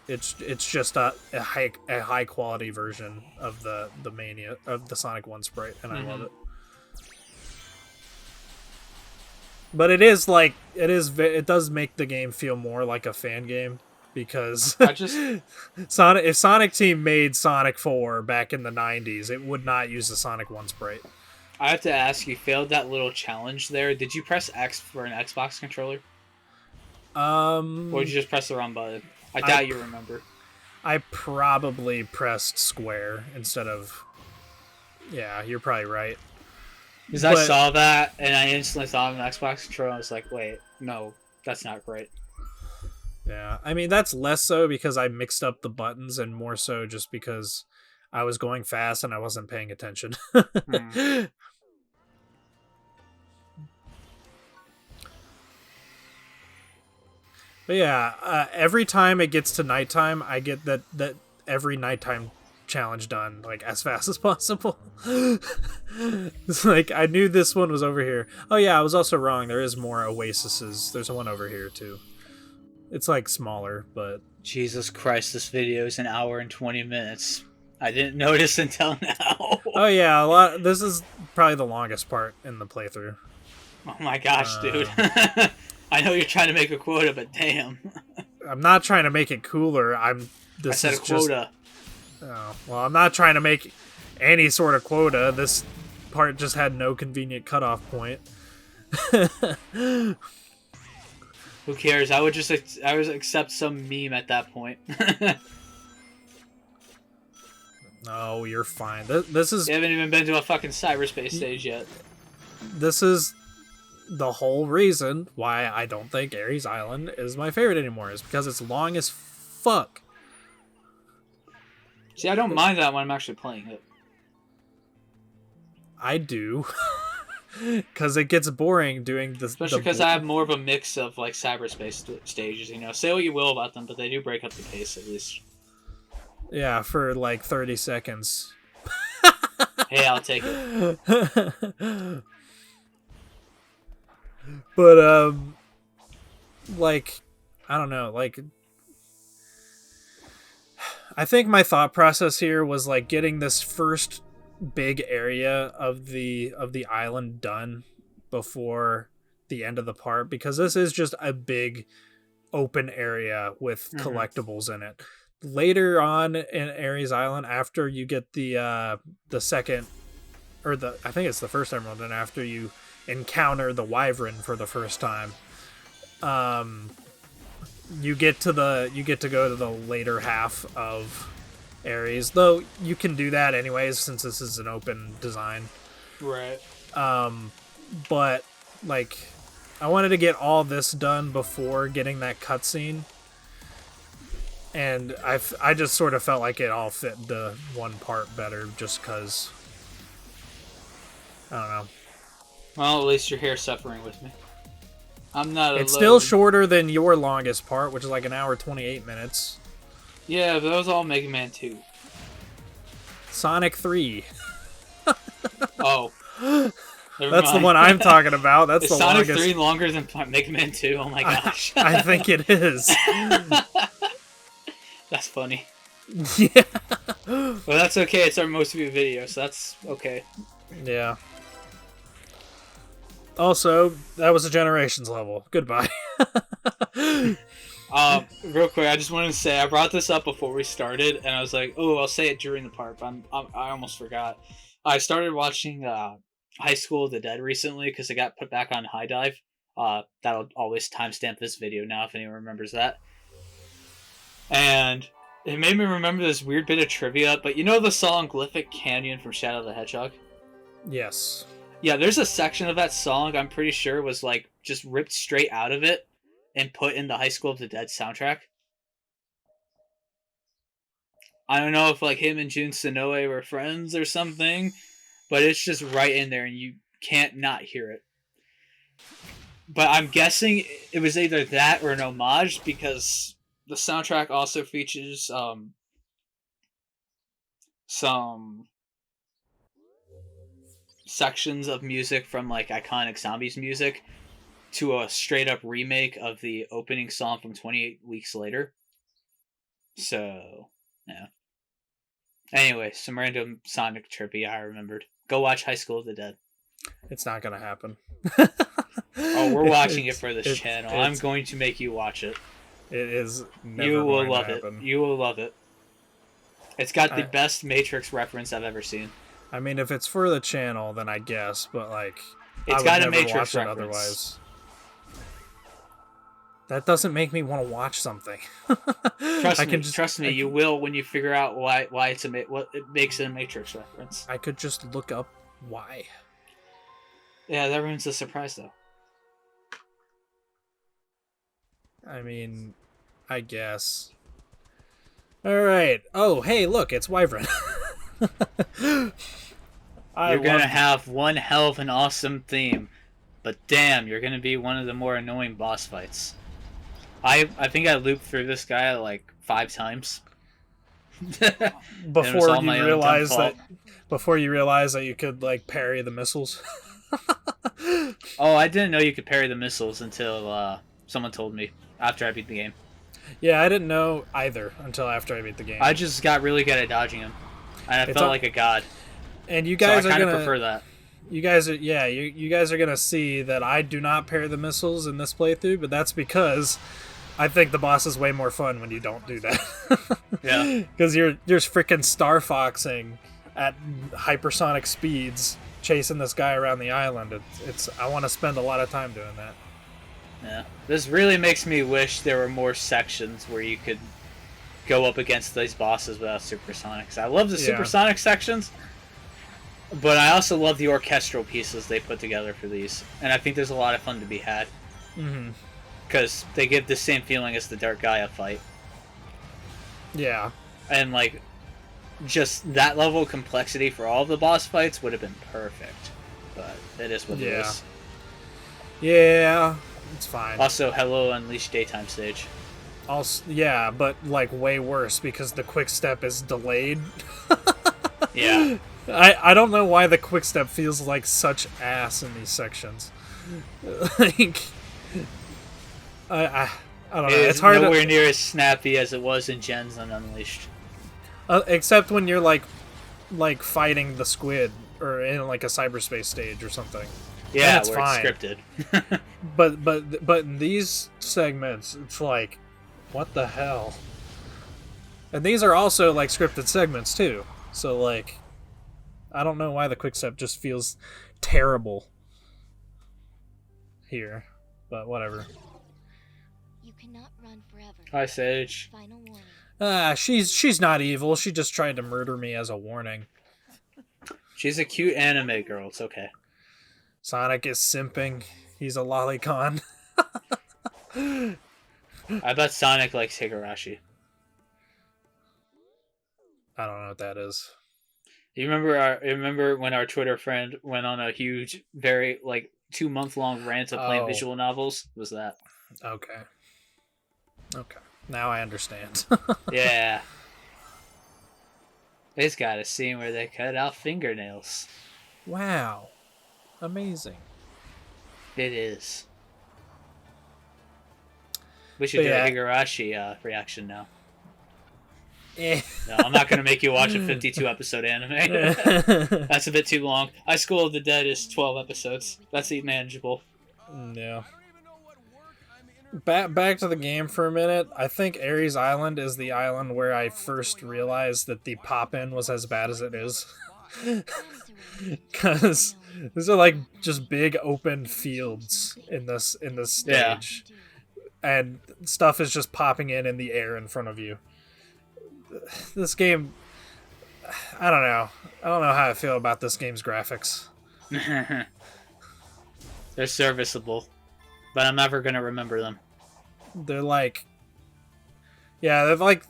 Speaker 1: It's just a high quality version of the Mania of the Sonic 1 sprite, and I love it. But it does make the game feel more like a fan game because if Sonic Team made Sonic 4 back in the 90s, it would not use the Sonic 1 sprite.
Speaker 3: I have to ask, you failed that little challenge there. Did you press X for an Xbox controller? Or did you just press the wrong button? I doubt you remember.
Speaker 1: I probably pressed square instead of... Yeah, you're probably right.
Speaker 3: Because I saw that, and I instantly thought of an Xbox controller, I was like, wait, no, that's not right.
Speaker 1: Yeah, I mean, that's less so because I mixed up the buttons, and more so just because I was going fast and I wasn't paying attention. But yeah, every time it gets to nighttime, I get that every nighttime challenge done like as fast as possible. It's like I knew this one was over here. Oh yeah, I was also wrong. There is more oases. There's one over here too. It's like smaller, but
Speaker 3: Jesus Christ, this video is an hour and 20 minutes. I didn't notice until now.
Speaker 1: Oh yeah, this is probably the longest part in the playthrough.
Speaker 3: Oh my gosh, dude. I know you're trying to make a quota, but damn.
Speaker 1: I'm not trying to make it cooler. I said a
Speaker 3: quota.
Speaker 1: Well, I'm not trying to make any sort of quota. This part just had no convenient cutoff point.
Speaker 3: Who cares? I would accept some meme at that point.
Speaker 1: No, you're fine. This is...
Speaker 3: You haven't even been to a fucking cyberspace stage yet.
Speaker 1: This is the whole reason why I don't think Ares Island is my favorite anymore, is because it's long as fuck.
Speaker 3: See, I don't mind that when I'm actually playing it.
Speaker 1: I do. because it gets boring doing this.
Speaker 3: Especially because I have more of a mix of like cyberspace stages. You know, say what you will about them, but they do break up the pace at least.
Speaker 1: Yeah, for like 30 seconds.
Speaker 3: Hey, I'll take it.
Speaker 1: But like, I don't know, like, I think my thought process here was like getting this first big area of the island done before the end of the part, because this is just a big open area with collectibles in it. Later on in Ares Island, after you get the second, or I think it's the first emerald, and after you encounter the wyvern for the first time, you get to go to the later half of Ares, though you can do that anyways since this is an open design.
Speaker 3: Right.
Speaker 1: But like, I wanted to get all this done before getting that cutscene, and I just sort of felt like it all fit into one part better, just because, I don't know.
Speaker 3: Well, at least you're here suffering with me. I'm not.
Speaker 1: It's
Speaker 3: alone.
Speaker 1: still shorter than your longest part, which is like an hour 28 minutes.
Speaker 3: Yeah, but that was all Mega Man 2.
Speaker 1: Sonic 3.
Speaker 3: Oh.
Speaker 1: That's the one I'm talking about. That's
Speaker 3: Is
Speaker 1: the
Speaker 3: Sonic
Speaker 1: longest.
Speaker 3: 3 longer than Mega Man 2? Oh my gosh.
Speaker 1: I think it is.
Speaker 3: That's funny.
Speaker 1: Yeah.
Speaker 3: Well, that's okay. It's our most viewed video, so that's okay.
Speaker 1: Yeah. Also, that was a Generations level. Goodbye.
Speaker 3: Real quick, I just wanted to say I brought this up before we started, and I was like, "Oh, I'll say it during the part." But I almost forgot. I started watching High School of the Dead recently because it got put back on High Dive. That'll always timestamp this video now if anyone remembers that. And it made me remember this weird bit of trivia. But you know the song "Glyphic Canyon" from Shadow the Hedgehog?
Speaker 1: Yes.
Speaker 3: Yeah, there's a section of that song I'm pretty sure was like just ripped straight out of it and put in the High School of the Dead soundtrack. I don't know if like him and Jun Sonoe were friends or something, but it's just right in there and you can't not hear it. But I'm guessing it was either that or an homage, because the soundtrack also features some sections of music from like iconic Zombies music to a straight up remake of the opening song from 28 Weeks Later. So, yeah. Anyway, some random Sonic trivia I remembered. Go watch High School of the Dead.
Speaker 1: It's not gonna happen.
Speaker 3: Oh, we're watching it for this channel. I'm going to make you watch it.
Speaker 1: It is never
Speaker 3: You will
Speaker 1: going
Speaker 3: love
Speaker 1: to
Speaker 3: it.
Speaker 1: happen.
Speaker 3: You will love it. It's got the best Matrix reference I've ever seen.
Speaker 1: I mean, if it's for the channel, then I guess, but like,
Speaker 3: It's
Speaker 1: I
Speaker 3: got
Speaker 1: would
Speaker 3: a
Speaker 1: never
Speaker 3: Matrix
Speaker 1: watch it
Speaker 3: reference.
Speaker 1: otherwise. That doesn't make me want to watch something.
Speaker 3: Trust me, you will when you figure out why it's what it makes it a Matrix reference.
Speaker 1: I could just look up why.
Speaker 3: Yeah, that ruins the surprise though.
Speaker 1: I mean, I guess. All right. Oh, hey, look, it's Wyvern.
Speaker 3: You're gonna have one hell of an awesome theme, but damn, you're gonna be one of the more annoying boss fights. I think I looped through this guy like 5 times.
Speaker 1: Before you realize that you could like parry the missiles.
Speaker 3: Oh, I didn't know you could parry the missiles until someone told me after I beat the game.
Speaker 1: Yeah, I didn't know either until after I beat the game.
Speaker 3: I just got really good at dodging him, and I felt like a god.
Speaker 1: And you guys
Speaker 3: so I
Speaker 1: are gonna
Speaker 3: prefer that.
Speaker 1: You guys are you guys are gonna see that I do not parry the missiles in this playthrough, but that's because I think the boss is way more fun when you don't do that.
Speaker 3: Yeah,
Speaker 1: because you're freaking Star Foxing at hypersonic speeds, chasing this guy around the island. It's I want to spend a lot of time doing that.
Speaker 3: Yeah, this really makes me wish there were more sections where you could go up against these bosses without supersonics. I love the supersonic sections, but I also love the orchestral pieces they put together for these, and I think there's a lot of fun to be had. Because they give the same feeling as the Dark Gaia fight.
Speaker 1: Yeah.
Speaker 3: And like, just that level of complexity for all of the boss fights would have been perfect. but it is what it
Speaker 1: Yeah.
Speaker 3: is.
Speaker 1: Yeah, it's fine.
Speaker 3: Also, hello Unleashed daytime stage.
Speaker 1: Also, yeah, but like way worse because the quick step is delayed.
Speaker 3: Yeah.
Speaker 1: I don't know why the quick step feels like such ass in these sections. Like, I don't know.
Speaker 3: It
Speaker 1: It's
Speaker 3: is
Speaker 1: hard
Speaker 3: nowhere
Speaker 1: to,
Speaker 3: near as snappy as it was in Gens and Unleashed.
Speaker 1: except when you're like fighting the squid or in like a cyberspace stage or something.
Speaker 3: Yeah,
Speaker 1: it's
Speaker 3: where
Speaker 1: fine.
Speaker 3: it's scripted.
Speaker 1: But in these segments, it's like, what the hell? And these are also like scripted segments too. So like, I don't know why the quickstep just feels terrible here, but whatever.
Speaker 4: You cannot run forever.
Speaker 3: Hi, Sage.
Speaker 4: Final warning.
Speaker 1: She's not evil. She just tried to murder me as a warning.
Speaker 3: She's a cute anime girl. It's okay.
Speaker 1: Sonic is simping. He's a lolicon.
Speaker 3: I bet Sonic likes Higurashi.
Speaker 1: I don't know what that is.
Speaker 3: You remember when our Twitter friend went on a huge, very 2-month long rant of playing
Speaker 1: Oh.
Speaker 3: visual novels? Was that?
Speaker 1: Okay. Now I understand.
Speaker 3: Yeah. It's got a scene where they cut out fingernails.
Speaker 1: Wow. Amazing.
Speaker 3: It is. We should
Speaker 1: But
Speaker 3: do
Speaker 1: yeah.
Speaker 3: a Higurashi reaction now.
Speaker 1: Eh.
Speaker 3: No, I'm not going to make you watch a 52 episode anime. That's a bit too long. High School of the Dead is 12 episodes. That's manageable.
Speaker 1: Yeah. Back to the game for a minute. I think Ares Island is the island where I first realized that the pop-in was as bad as it is. Because these are like just big open fields in this
Speaker 3: Yeah.
Speaker 1: stage. And stuff is just popping in the air in front of you. This game, I don't know. I don't know how I feel about this game's graphics.
Speaker 3: They're serviceable, but I'm never going to remember them.
Speaker 1: They're like, yeah, they're like,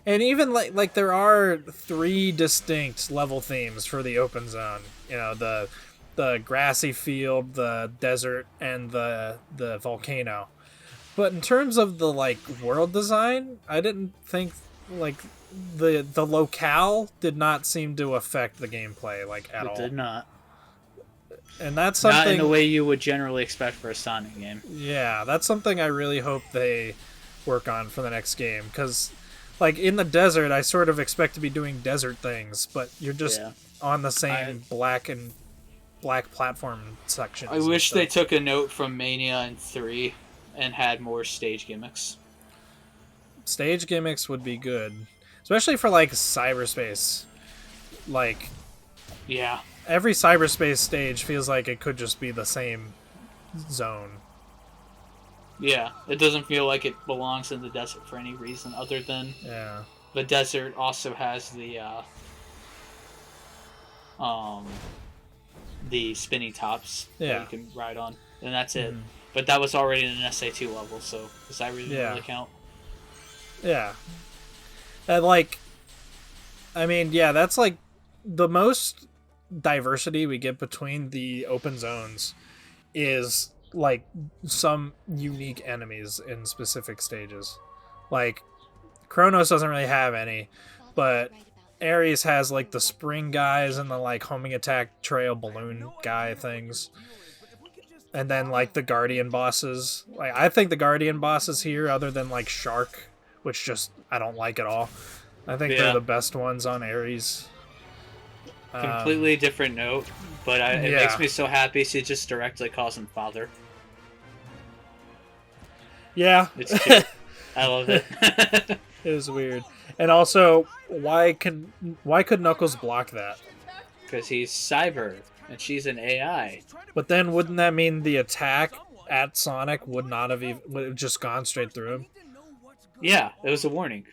Speaker 1: and even like there are 3 distinct level themes for the open zone. You know, the grassy field, the desert, and the volcano. But in terms of the like world design, I didn't think like the locale did not seem to affect the gameplay like at
Speaker 3: It
Speaker 1: all.
Speaker 3: did not.
Speaker 1: And that's
Speaker 3: Not
Speaker 1: something
Speaker 3: in the way you would generally expect for a Sonic game.
Speaker 1: Yeah, that's something I really hope they work on for the next game. Because, like, in the desert, I sort of expect to be doing desert things, but you're just
Speaker 3: Yeah.
Speaker 1: on the same black platform section.
Speaker 3: I wish they took a note from Mania and 3 and had more stage gimmicks.
Speaker 1: Stage gimmicks would be good. Especially for, like, cyberspace. Like,
Speaker 3: Yeah.
Speaker 1: every cyberspace stage feels like it could just be the same zone.
Speaker 3: Yeah. It doesn't feel like it belongs in the desert for any reason other than
Speaker 1: Yeah.
Speaker 3: the desert also has the spinning tops that
Speaker 1: Yeah.
Speaker 3: you can ride on, and that's it.
Speaker 1: Mhm.
Speaker 3: But that was already in an SA2 level, so does that really count?
Speaker 1: Yeah. And, like, I mean, yeah, that's, like, the most diversity we get between the open zones is, like, some unique enemies in specific stages. Like, Kronos doesn't really have any, but Ares has, like, the spring guys and the, like, homing attack trail balloon guy things. And then, like, the Guardian bosses. Like, I think the Guardian bosses here, other than, like, Shark, which just I don't like at all. I think
Speaker 3: Yeah.
Speaker 1: they're the best ones on Ares.
Speaker 3: Completely different note, but it
Speaker 1: yeah.
Speaker 3: makes me so happy she just directly calls him father.
Speaker 1: Yeah,
Speaker 3: It's cute. I love it.
Speaker 1: it was weird. And also, why could Knuckles block that?
Speaker 3: Because he's cyber, and she's an AI.
Speaker 1: But then wouldn't that mean the attack at Sonic would not have would have just gone straight through him?
Speaker 3: Yeah, it was a warning.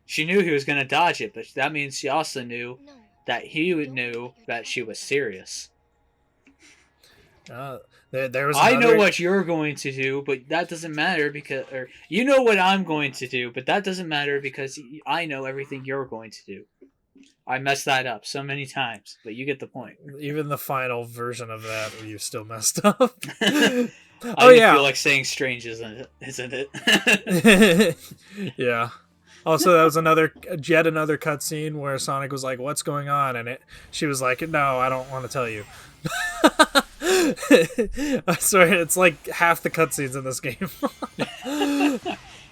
Speaker 3: She knew he was going to dodge it, but that means she also knew
Speaker 4: No.
Speaker 3: that he knew that she was serious.
Speaker 1: There was.
Speaker 3: I know
Speaker 1: another-
Speaker 3: what you're going to do, but that doesn't matter because, or you know what I'm going to do, but that doesn't matter because I know everything you're going to do.
Speaker 2: I messed that up so many times, but you get the point.
Speaker 1: Even the final version of that, where you still messed up.
Speaker 2: I
Speaker 1: Oh
Speaker 2: didn't
Speaker 1: yeah,
Speaker 2: feel like saying strange, isn't it?
Speaker 1: yeah. Also, that was yet another cutscene where Sonic was like, "What's going on?" and she was like, "No, I don't want to tell you." I swear, it's like half the cutscenes in this game.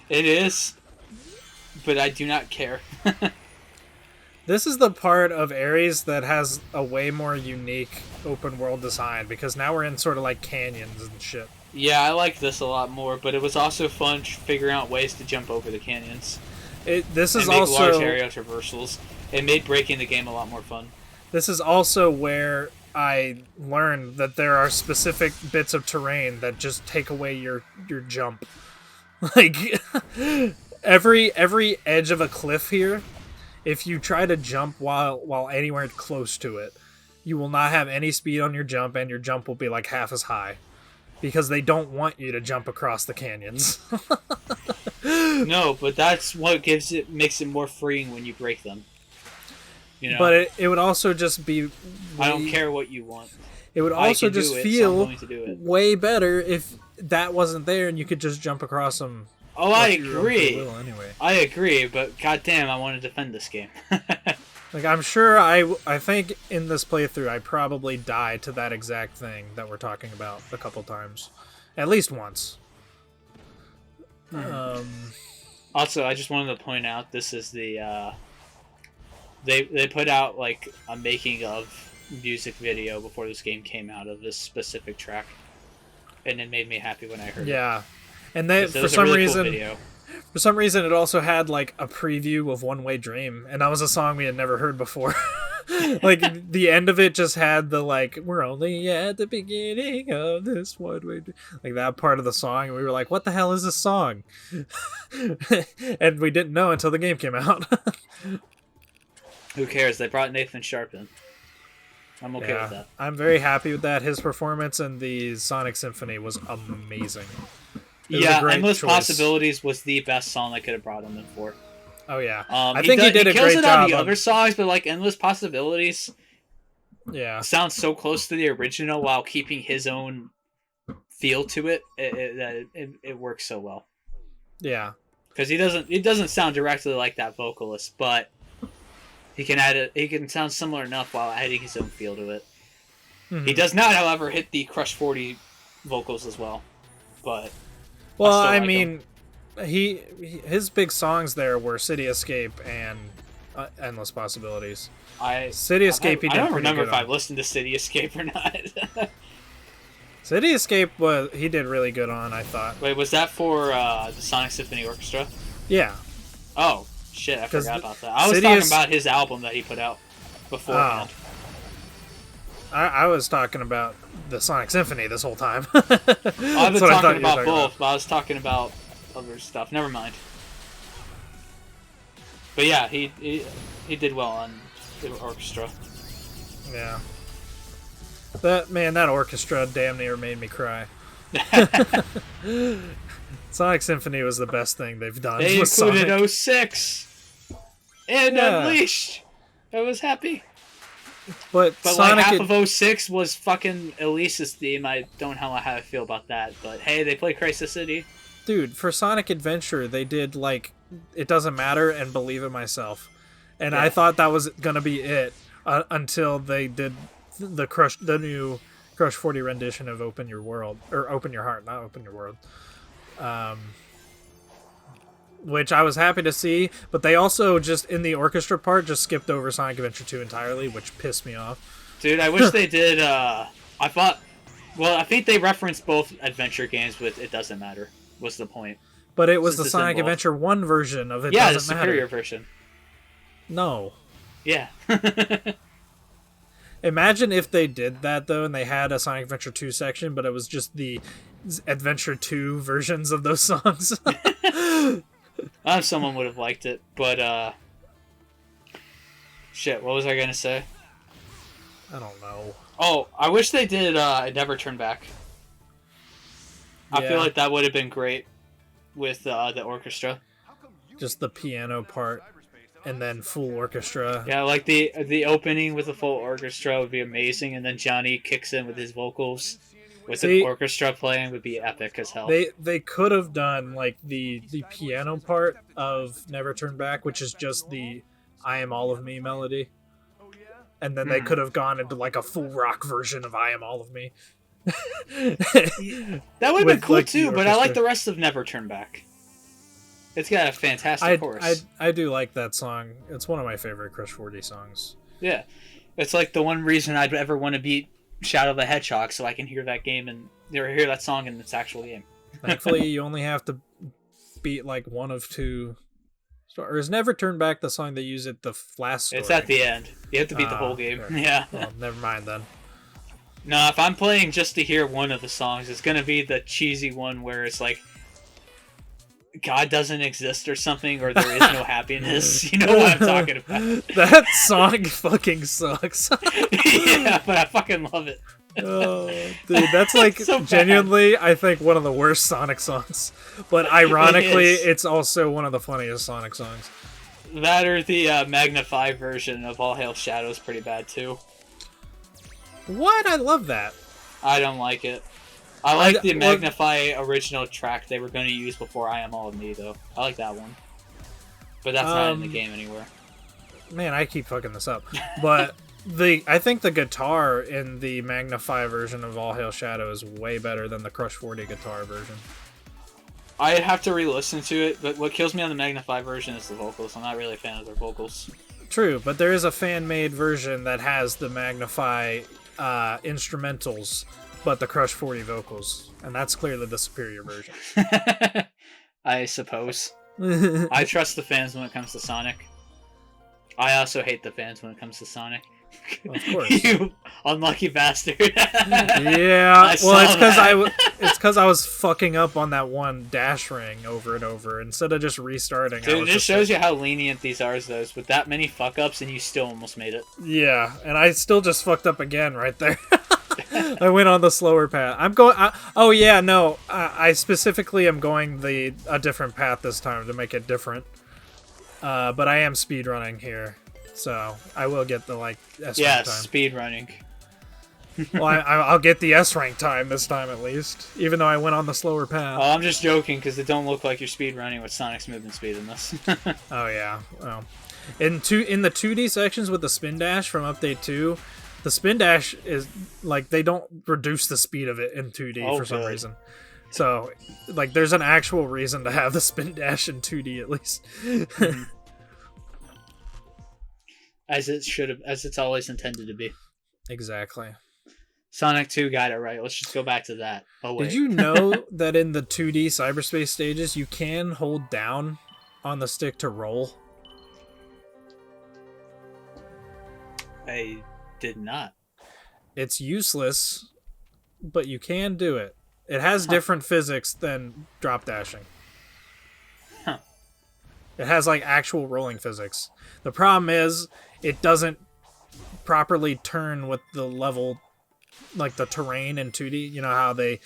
Speaker 2: It is, but I do not care.
Speaker 1: This is the part of Ares that has a way more unique open world design, because now we're in sort of like canyons and shit.
Speaker 2: Yeah, I like this a lot more, but it was also fun figuring out ways to jump over the canyons.
Speaker 1: This is
Speaker 2: and make
Speaker 1: also
Speaker 2: large area traversals. It made breaking the game a lot more fun.
Speaker 1: This is also where I learned that there are specific bits of terrain that just take away your jump. Like every edge of a cliff here, if you try to jump while anywhere close to it, you will not have any speed on your jump, and your jump will be like half as high, because they don't want you to jump across the canyons.
Speaker 2: No, but that's what makes it more freeing when you break them. You know?
Speaker 1: But it would also just be...
Speaker 2: I don't care what you want.
Speaker 1: It would
Speaker 2: I
Speaker 1: also
Speaker 2: can do
Speaker 1: just
Speaker 2: it, so I'm
Speaker 1: feel
Speaker 2: going to do it.
Speaker 1: way better if that wasn't there and you could just jump across them.
Speaker 2: Oh, I
Speaker 1: Like your own free
Speaker 2: agree.
Speaker 1: will anyway.
Speaker 2: I agree, but goddamn, I want to defend this game.
Speaker 1: Like, I'm sure I think in this playthrough I probably died to that exact thing that we're talking about a couple times. At least once.
Speaker 2: Also, I just wanted to point out this is the they put out like a making of music video before this game came out of this specific track, and it made me happy when I heard it.
Speaker 1: Yeah. And they,
Speaker 2: 'Cause it
Speaker 1: for
Speaker 2: was a
Speaker 1: some
Speaker 2: really cool
Speaker 1: reason,
Speaker 2: video.
Speaker 1: for some reason, it also had like a preview of One Way Dream, and that was a song we had never heard before. Like the end of it just had the like, we're only at the beginning of this one way, like that part of the song, and we were like, what the hell is this song? And we didn't know until the game came out.
Speaker 2: Who cares? They brought Nathan Sharp in. I'm okay with that.
Speaker 1: I'm very happy with that. His performance in the Sonic Symphony was amazing. It was a
Speaker 2: Yeah,
Speaker 1: great
Speaker 2: Endless
Speaker 1: choice.
Speaker 2: Possibilities was the best song I could have brought him in for.
Speaker 1: Oh yeah,
Speaker 2: I
Speaker 1: think he did a
Speaker 2: kills
Speaker 1: great
Speaker 2: it on
Speaker 1: job.
Speaker 2: the other songs, but like Endless Possibilities
Speaker 1: Yeah,
Speaker 2: sounds so close to the original while keeping his own feel to it. It works so well
Speaker 1: yeah,
Speaker 2: because it doesn't sound directly like that vocalist, but he can add it. He can sound similar enough while adding his own feel to it.
Speaker 1: Mhm.
Speaker 2: He does not, however, hit the Crush 40 vocals as well, but
Speaker 1: Well,
Speaker 2: still
Speaker 1: I
Speaker 2: like
Speaker 1: mean, his big songs there were City Escape and Endless Possibilities. City Escape, he
Speaker 2: I
Speaker 1: did
Speaker 2: don't
Speaker 1: pretty
Speaker 2: remember
Speaker 1: good
Speaker 2: if I
Speaker 1: on.
Speaker 2: listened to City Escape or not.
Speaker 1: City Escape he did really good on, I thought.
Speaker 2: Wait, was that for the Sonic Symphony Orchestra?
Speaker 1: Yeah.
Speaker 2: Oh, shit, I
Speaker 1: 'Cause
Speaker 2: forgot about that. I was
Speaker 1: City
Speaker 2: talking
Speaker 1: is-
Speaker 2: about his album that he put out beforehand.
Speaker 1: I was talking about the Sonic Symphony this whole time.
Speaker 2: I've been
Speaker 1: That's what I thought
Speaker 2: talking
Speaker 1: you were
Speaker 2: about both, but I was talking about other stuff. Never mind. But yeah, he did well on the orchestra.
Speaker 1: Yeah. That orchestra damn near made me cry. Sonic Symphony was the best thing they've done.
Speaker 2: They
Speaker 1: with
Speaker 2: included
Speaker 1: Sonic.
Speaker 2: 06 and
Speaker 1: Yeah.
Speaker 2: Unleashed. I was happy.
Speaker 1: But
Speaker 2: But
Speaker 1: Sonic
Speaker 2: like half of 06 was fucking Elise's theme. I don't know how I feel about that. But hey, they play Crisis City.
Speaker 1: dude, for Sonic Adventure, they did like It Doesn't Matter and Believe It Myself, and I
Speaker 2: Yeah.
Speaker 1: thought that was gonna be it until they did the new Crush 40 rendition of Open Your World, or Open Your Heart, not Open Your World, which I was happy to see. But they also just in the orchestra part just skipped over Sonic Adventure 2 entirely, which pissed me off.
Speaker 2: Dude, I wish they did. I think they referenced both adventure games with It Doesn't Matter. Was the point?
Speaker 1: But it was
Speaker 2: Since
Speaker 1: the
Speaker 2: it's in
Speaker 1: Sonic
Speaker 2: both.
Speaker 1: Adventure 1 version of It
Speaker 2: Yeah, the
Speaker 1: Doesn't
Speaker 2: superior
Speaker 1: Matter.
Speaker 2: version.
Speaker 1: No.
Speaker 2: Yeah.
Speaker 1: Imagine if they did that though, and they had a Sonic Adventure 2 section, but it was just the Adventure 2 versions of those songs.
Speaker 2: Someone would have liked it, but shit. What was I gonna say?
Speaker 1: I don't know.
Speaker 2: Oh, I wish they did. It Never Turn Back. I
Speaker 1: Yeah.
Speaker 2: feel like that would have been great with the orchestra.
Speaker 1: Just the piano part. and then full orchestra.
Speaker 3: Yeah, like the opening with the full orchestra would be amazing, and then Johnny kicks in with his vocals, with the orchestra playing would be epic as hell.
Speaker 1: They could have done like the piano part of Never Turn Back, which is just the I Am All of Me melody. And then they could have gone into like a full rock version of I Am All of Me.
Speaker 3: That would have been cool
Speaker 1: like,
Speaker 3: too, but I like the rest of Never Turn Back. It's got a fantastic chorus.
Speaker 1: I do like that song. It's one of my favorite Crush 40 songs.
Speaker 3: Yeah. It's like the one reason I'd ever want to beat Shadow the Hedgehog, so I can hear that game and hear that song in its actual game.
Speaker 1: Thankfully, you only have to beat like one of two. Or is Never Turn Back the song they use at the last story?
Speaker 3: It's at the end. You have to beat the whole game.
Speaker 1: Right.
Speaker 3: Yeah.
Speaker 1: Well, never mind then.
Speaker 3: No, if I'm playing just to hear one of the songs, it's gonna be the cheesy one where it's like God doesn't exist or something, or there is no happiness. You know what I'm talking about.
Speaker 1: That song fucking sucks.
Speaker 3: Yeah, but I fucking love it.
Speaker 1: Oh, dude, that's like
Speaker 3: so
Speaker 1: genuinely, I think, one of the worst Sonic songs. But ironically, it's also one of the funniest Sonic songs.
Speaker 3: That or the Magnify version of All Hail Shadow is pretty bad too.
Speaker 1: What? I love that.
Speaker 3: I don't like it. I like the Magnify original track they were going to use before I Am All of Me, though. I like that one. But that's not in the game anywhere.
Speaker 1: Man, I keep fucking this up. But I think the guitar in the Magnify version of All Hail Shadow is way better than the Crush 40 guitar version.
Speaker 3: I'd have to re-listen to it, but what kills me on the Magnify version is the vocals. I'm not really a fan of their vocals.
Speaker 1: True, but there is a fan-made version that has the Magnify instrumentals, but the Crush 40 vocals, and that's clearly the superior version.
Speaker 3: I suppose. I trust the fans when it comes to Sonic. I also hate the fans when it comes to Sonic.
Speaker 1: Of course.
Speaker 3: You unlucky bastard.
Speaker 1: Yeah, well, it's because I was fucking up on that one dash ring over and over instead of just restarting.
Speaker 3: Dude, it just shows you how lenient these are, though. With that many fuck ups, and you still almost made it.
Speaker 1: Yeah, and I still just fucked up again right there. I went on the slower path. I'm going. Oh yeah, no. I specifically am going a different path this time to make it different. But I am speedrunning here, so I will get the S rank time.
Speaker 3: Yeah, speedrunning.
Speaker 1: Well, I'll get the S rank time this time at least, even though I went on the slower path.
Speaker 3: Oh, I'm just joking because it don't look like you're speedrunning with Sonic's movement speed in this.
Speaker 1: Oh yeah. Well, in the 2D sections with the spin dash from Update 2, the spin dash is like they don't reduce the speed of it in 2D for some reason. So, like, there's an actual reason to have the spin dash in 2D at least.
Speaker 3: As it should have, as it's always intended to be.
Speaker 1: Exactly.
Speaker 3: Sonic 2 got it right. Let's just go back to that. Oh wait.
Speaker 1: Did you know that in the 2D cyberspace stages, you can hold down on the stick to roll?
Speaker 3: I did not.
Speaker 1: It's useless, but you can do it. It has different physics than drop dashing.
Speaker 3: Huh.
Speaker 1: It has like actual rolling physics. The problem is it doesn't properly turn with the level, like the terrain in 2D. You know how the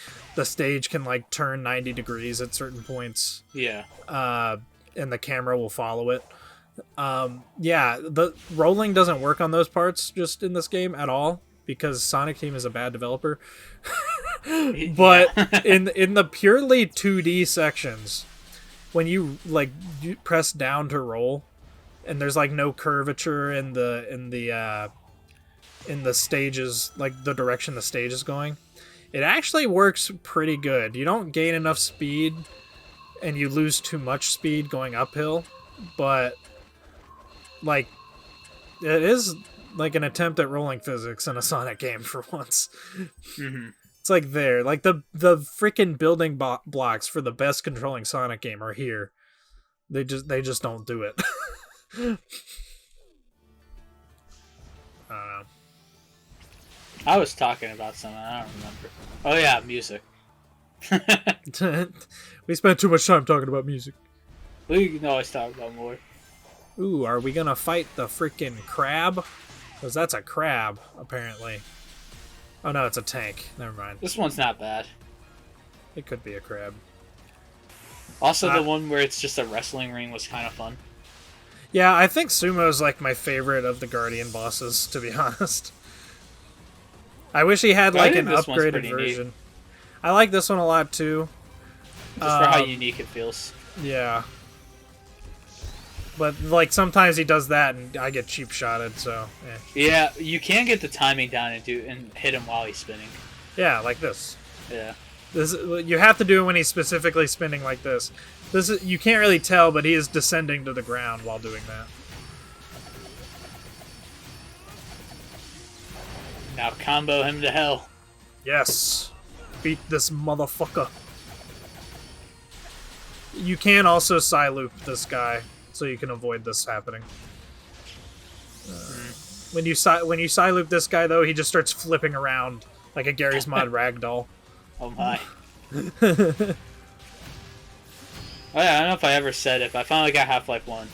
Speaker 1: stage can like turn 90 degrees at certain points.
Speaker 3: Yeah.
Speaker 1: And the camera will follow it. Yeah, the rolling doesn't work on those parts just in this game at all because Sonic Team is a bad developer. But in the purely 2D sections, when you press down to roll, and there's like no curvature in the stages, like the direction the stage is going, it actually works pretty good. You don't gain enough speed, and you lose too much speed going uphill, but like it is like an attempt at rolling physics in a Sonic game for once.
Speaker 3: Mm-hmm.
Speaker 1: It's like the freaking building blocks for the best controlling Sonic game are here. They just don't do it. I don't know.
Speaker 3: I was talking about something. I don't remember. Oh yeah, music.
Speaker 1: We spent too much time talking about music.
Speaker 3: We can always talk about more.
Speaker 1: Ooh, are we gonna fight the freaking crab? Because that's a crab, apparently. Oh no, it's a tank. Never mind.
Speaker 3: This one's not bad.
Speaker 1: It could be a crab.
Speaker 3: Also, the one where it's just a wrestling ring was kind of fun.
Speaker 1: Yeah, I think Sumo's like my favorite of the Guardian bosses, to be honest. I wish he had
Speaker 3: I
Speaker 1: like
Speaker 3: think
Speaker 1: an
Speaker 3: this one's
Speaker 1: upgraded
Speaker 3: pretty neat.
Speaker 1: version. I like this one a lot too.
Speaker 3: Just for how unique it feels.
Speaker 1: Yeah. But like sometimes he does that and I get cheap shotted, so
Speaker 3: Yeah, you can get the timing down and hit him while he's spinning.
Speaker 1: yeah, like this.
Speaker 3: Yeah.
Speaker 1: This you have to do it when he's specifically spinning like this. This is, you can't really tell, but he is descending to the ground while doing that.
Speaker 3: Now combo him to hell.
Speaker 1: Yes. Beat this motherfucker. You can also Psy-loop this guy, so you can avoid this happening. When you Psy-loop this guy, though, he just starts flipping around like a Gary's Mod ragdoll.
Speaker 3: Oh my. Oh yeah, I don't know if I ever said it, but I finally got Half-Life 1.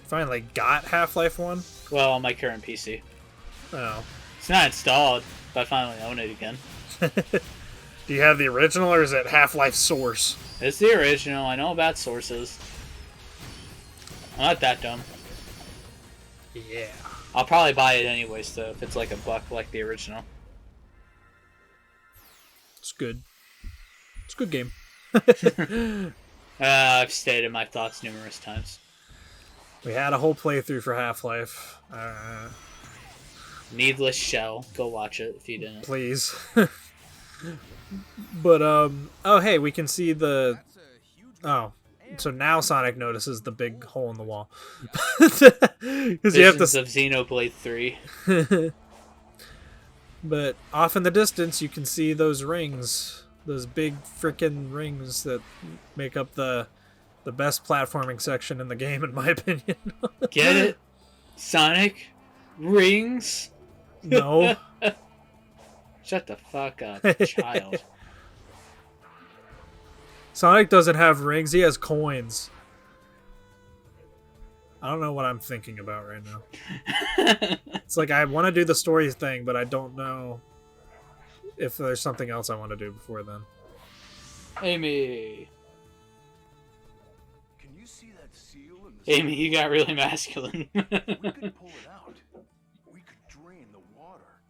Speaker 1: Finally got Half-Life 1?
Speaker 3: Well, on my current PC.
Speaker 1: Oh.
Speaker 3: It's not installed, but I finally own it again.
Speaker 1: Do you have the original, or is it Half-Life Source?
Speaker 3: It's the original. I know about sources. I'm not that dumb.
Speaker 1: Yeah.
Speaker 3: I'll probably buy it anyways, though, if it's like $1 like the original.
Speaker 1: It's good. It's a good game.
Speaker 3: I've stated my thoughts numerous times.
Speaker 1: We had a whole playthrough for Half-Life.
Speaker 3: Needless Shell. Go watch it if you didn't.
Speaker 1: Please. But, oh, hey, we can see the... Oh, so now Sonic notices the big hole in the wall. Because you have
Speaker 3: Visions
Speaker 1: to...
Speaker 3: of Xenoblade 3.
Speaker 1: But off in the distance, you can see those rings. Those big frickin' rings that make up the best platforming section in the game, in my opinion.
Speaker 3: Get it? Sonic? Rings?
Speaker 1: No.
Speaker 3: Shut the fuck up, child.
Speaker 1: Sonic doesn't have rings, he has coins. I don't know what I'm thinking about right now. It's like I want to do the story thing, but I don't know if there's something else I want to do before then.
Speaker 3: Amy.
Speaker 5: Can you see that seal in the
Speaker 3: Amy, you got really masculine.
Speaker 5: We could pull it out. We could drain the water.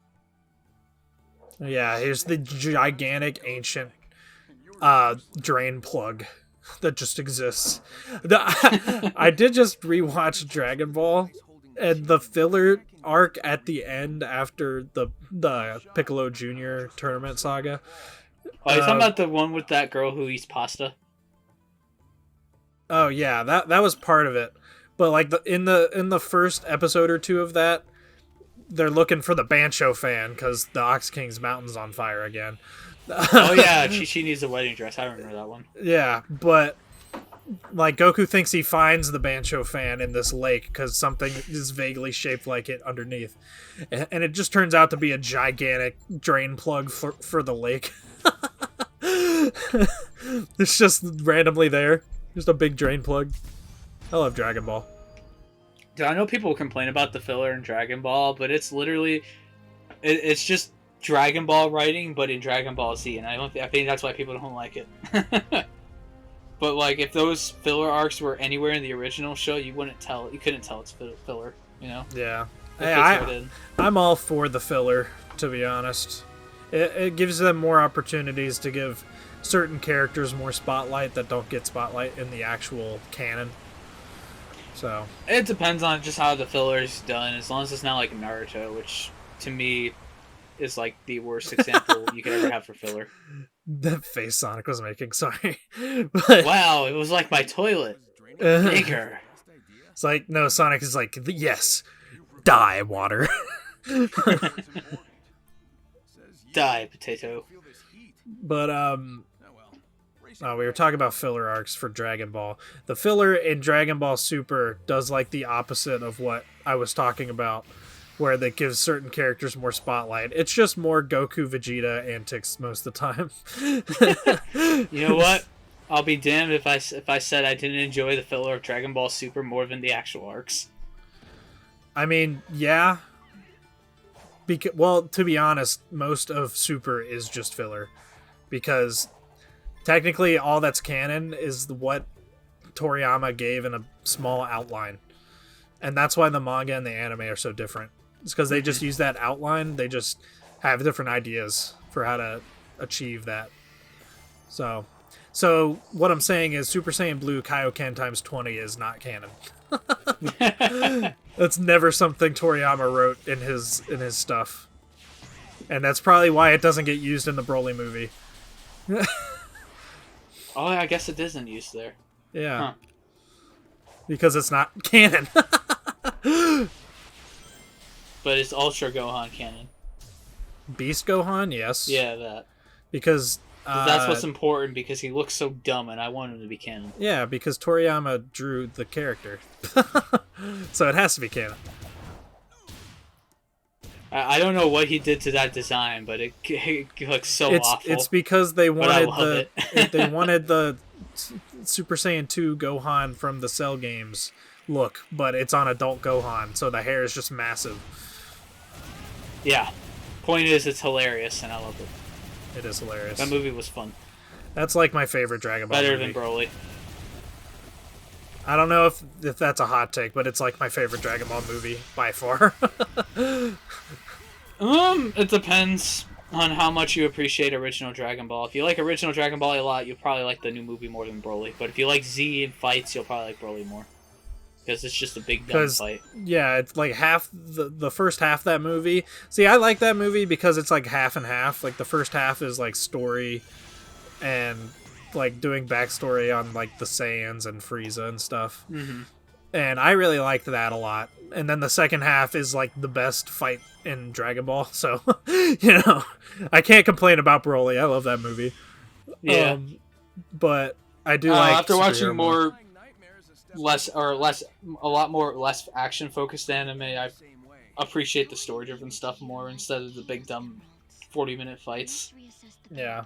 Speaker 1: Yeah, here's the gigantic ancient drain plug that just exists. I did just rewatch Dragon Ball, and the filler arc at the end after the Piccolo Jr. tournament saga.
Speaker 3: Oh, you talking about the one with that girl who eats pasta?
Speaker 1: Oh yeah, that was part of it. But like in the first episode or two of that, they're looking for the Bancho fan because the Ox King's mountain's on fire again.
Speaker 3: Oh yeah, she needs a wedding dress. I remember that one.
Speaker 1: Yeah, but like Goku thinks he finds the Bancho fan in this lake because something is vaguely shaped like it underneath, and it just turns out to be a gigantic drain plug for the lake. It's just randomly there, just a big drain plug. I love Dragon Ball.
Speaker 3: Dude, I know people complain about the filler in Dragon Ball, but it's literally, it's just Dragon Ball writing, but in Dragon Ball Z, and I think that's why people don't like it. But like, if those filler arcs were anywhere in the original show, you couldn't tell it's filler, you know?
Speaker 1: Yeah,
Speaker 3: It
Speaker 1: hey,
Speaker 3: fits right in.
Speaker 1: I'm all for the filler, to be honest. It gives them more opportunities to give certain characters more spotlight that don't get spotlight in the actual canon. So
Speaker 3: It depends on just how the filler is done, as long as it's not like Naruto, which to me is like the worst example you could ever have for filler.
Speaker 1: that face Sonic was making, sorry. But
Speaker 3: Wow, it was like my toilet. Bigger.
Speaker 1: it's like, no, Sonic is like, yes, die, water.
Speaker 3: Die, potato.
Speaker 1: But we were talking about filler arcs for Dragon Ball. The filler in Dragon Ball Super does like the opposite of what I was talking about, where they give certain characters more spotlight. It's just more Goku Vegeta antics most of the time.
Speaker 3: You know what? I'll be damned if I said I didn't enjoy the filler of Dragon Ball Super more than the actual arcs.
Speaker 1: I mean, yeah. Well, to be honest, most of Super is just filler. Because technically all that's canon is what Toriyama gave in a small outline. And that's why the manga and the anime are so different. It's because they just use that outline. They just have different ideas for how to achieve that. So what I'm saying is Super Saiyan Blue Kaioken times 20 is not canon. That's never something Toriyama wrote in his stuff. And that's probably why it doesn't get used in the Broly movie.
Speaker 3: Oh, I guess it isn't used there.
Speaker 1: Yeah.
Speaker 3: Huh.
Speaker 1: Because it's not canon.
Speaker 3: But it's Ultra Gohan canon.
Speaker 1: Beast Gohan, yes.
Speaker 3: Yeah, that.
Speaker 1: Because
Speaker 3: 'Cause that's what's important, because he looks so dumb and I want him to be canon.
Speaker 1: yeah, because Toriyama drew the character. So it has to be canon.
Speaker 3: I don't know what he did to that design, but it looks so awful.
Speaker 1: It's because they
Speaker 3: But I
Speaker 1: wanted
Speaker 3: love it.
Speaker 1: they wanted the Super Saiyan 2 Gohan from the Cell games look, but it's on adult Gohan, so the hair is just massive.
Speaker 3: Yeah. Point is, it's hilarious, and I love it.
Speaker 1: It is hilarious.
Speaker 3: That movie was fun.
Speaker 1: That's like my favorite Dragon Ball
Speaker 3: Better
Speaker 1: movie.
Speaker 3: than Broly.
Speaker 1: I don't know if that's a hot take, but it's like my favorite Dragon Ball movie by far.
Speaker 3: It depends on how much you appreciate original Dragon Ball. If you like original Dragon Ball a lot, you'll probably like the new movie more than Broly. But if you like Z and fights, you'll probably like Broly more. Because it's just a big dumb fight.
Speaker 1: Yeah, it's like half the first half of that movie. See, I like that movie because it's like half and half. Like the first half is like story and like doing backstory on like the Saiyans and Frieza and stuff.
Speaker 3: Mm-hmm.
Speaker 1: And I really liked that a lot. And then the second half is like the best fight in Dragon Ball. So, I can't complain about Broly. I love that movie.
Speaker 3: Yeah.
Speaker 1: But I do like
Speaker 3: after watching
Speaker 1: superhero
Speaker 3: more less action focused anime, I appreciate the story driven stuff more instead of the big dumb 40-minute fights.
Speaker 1: Yeah.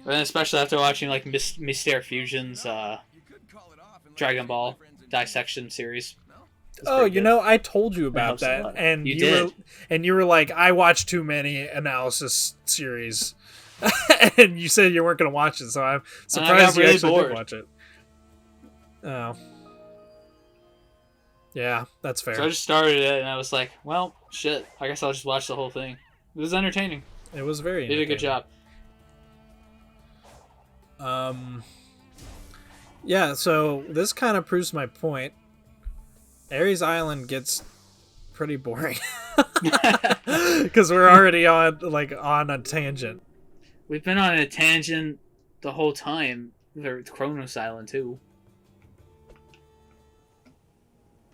Speaker 3: And especially after watching like Mysterio Fusion's Dragon Ball dissection series.
Speaker 1: Oh, I told you about
Speaker 3: helps a
Speaker 1: that,
Speaker 3: lot.
Speaker 1: and
Speaker 3: You
Speaker 1: you
Speaker 3: did.
Speaker 1: you were like, I watched too many analysis series, and you said you weren't going to watch it, so I'm surprised you
Speaker 3: really
Speaker 1: actually
Speaker 3: bored.
Speaker 1: did watch it. Oh, yeah, that's fair.
Speaker 3: So I just started it and I was like, well, shit, I guess I'll just watch the whole thing. It was entertaining.
Speaker 1: It was very.
Speaker 3: They did a good job.
Speaker 1: Yeah, so this kind of proves my point. Ares Island gets pretty boring because we're already on a tangent.
Speaker 3: We've been on a tangent the whole time. With Kronos Island too.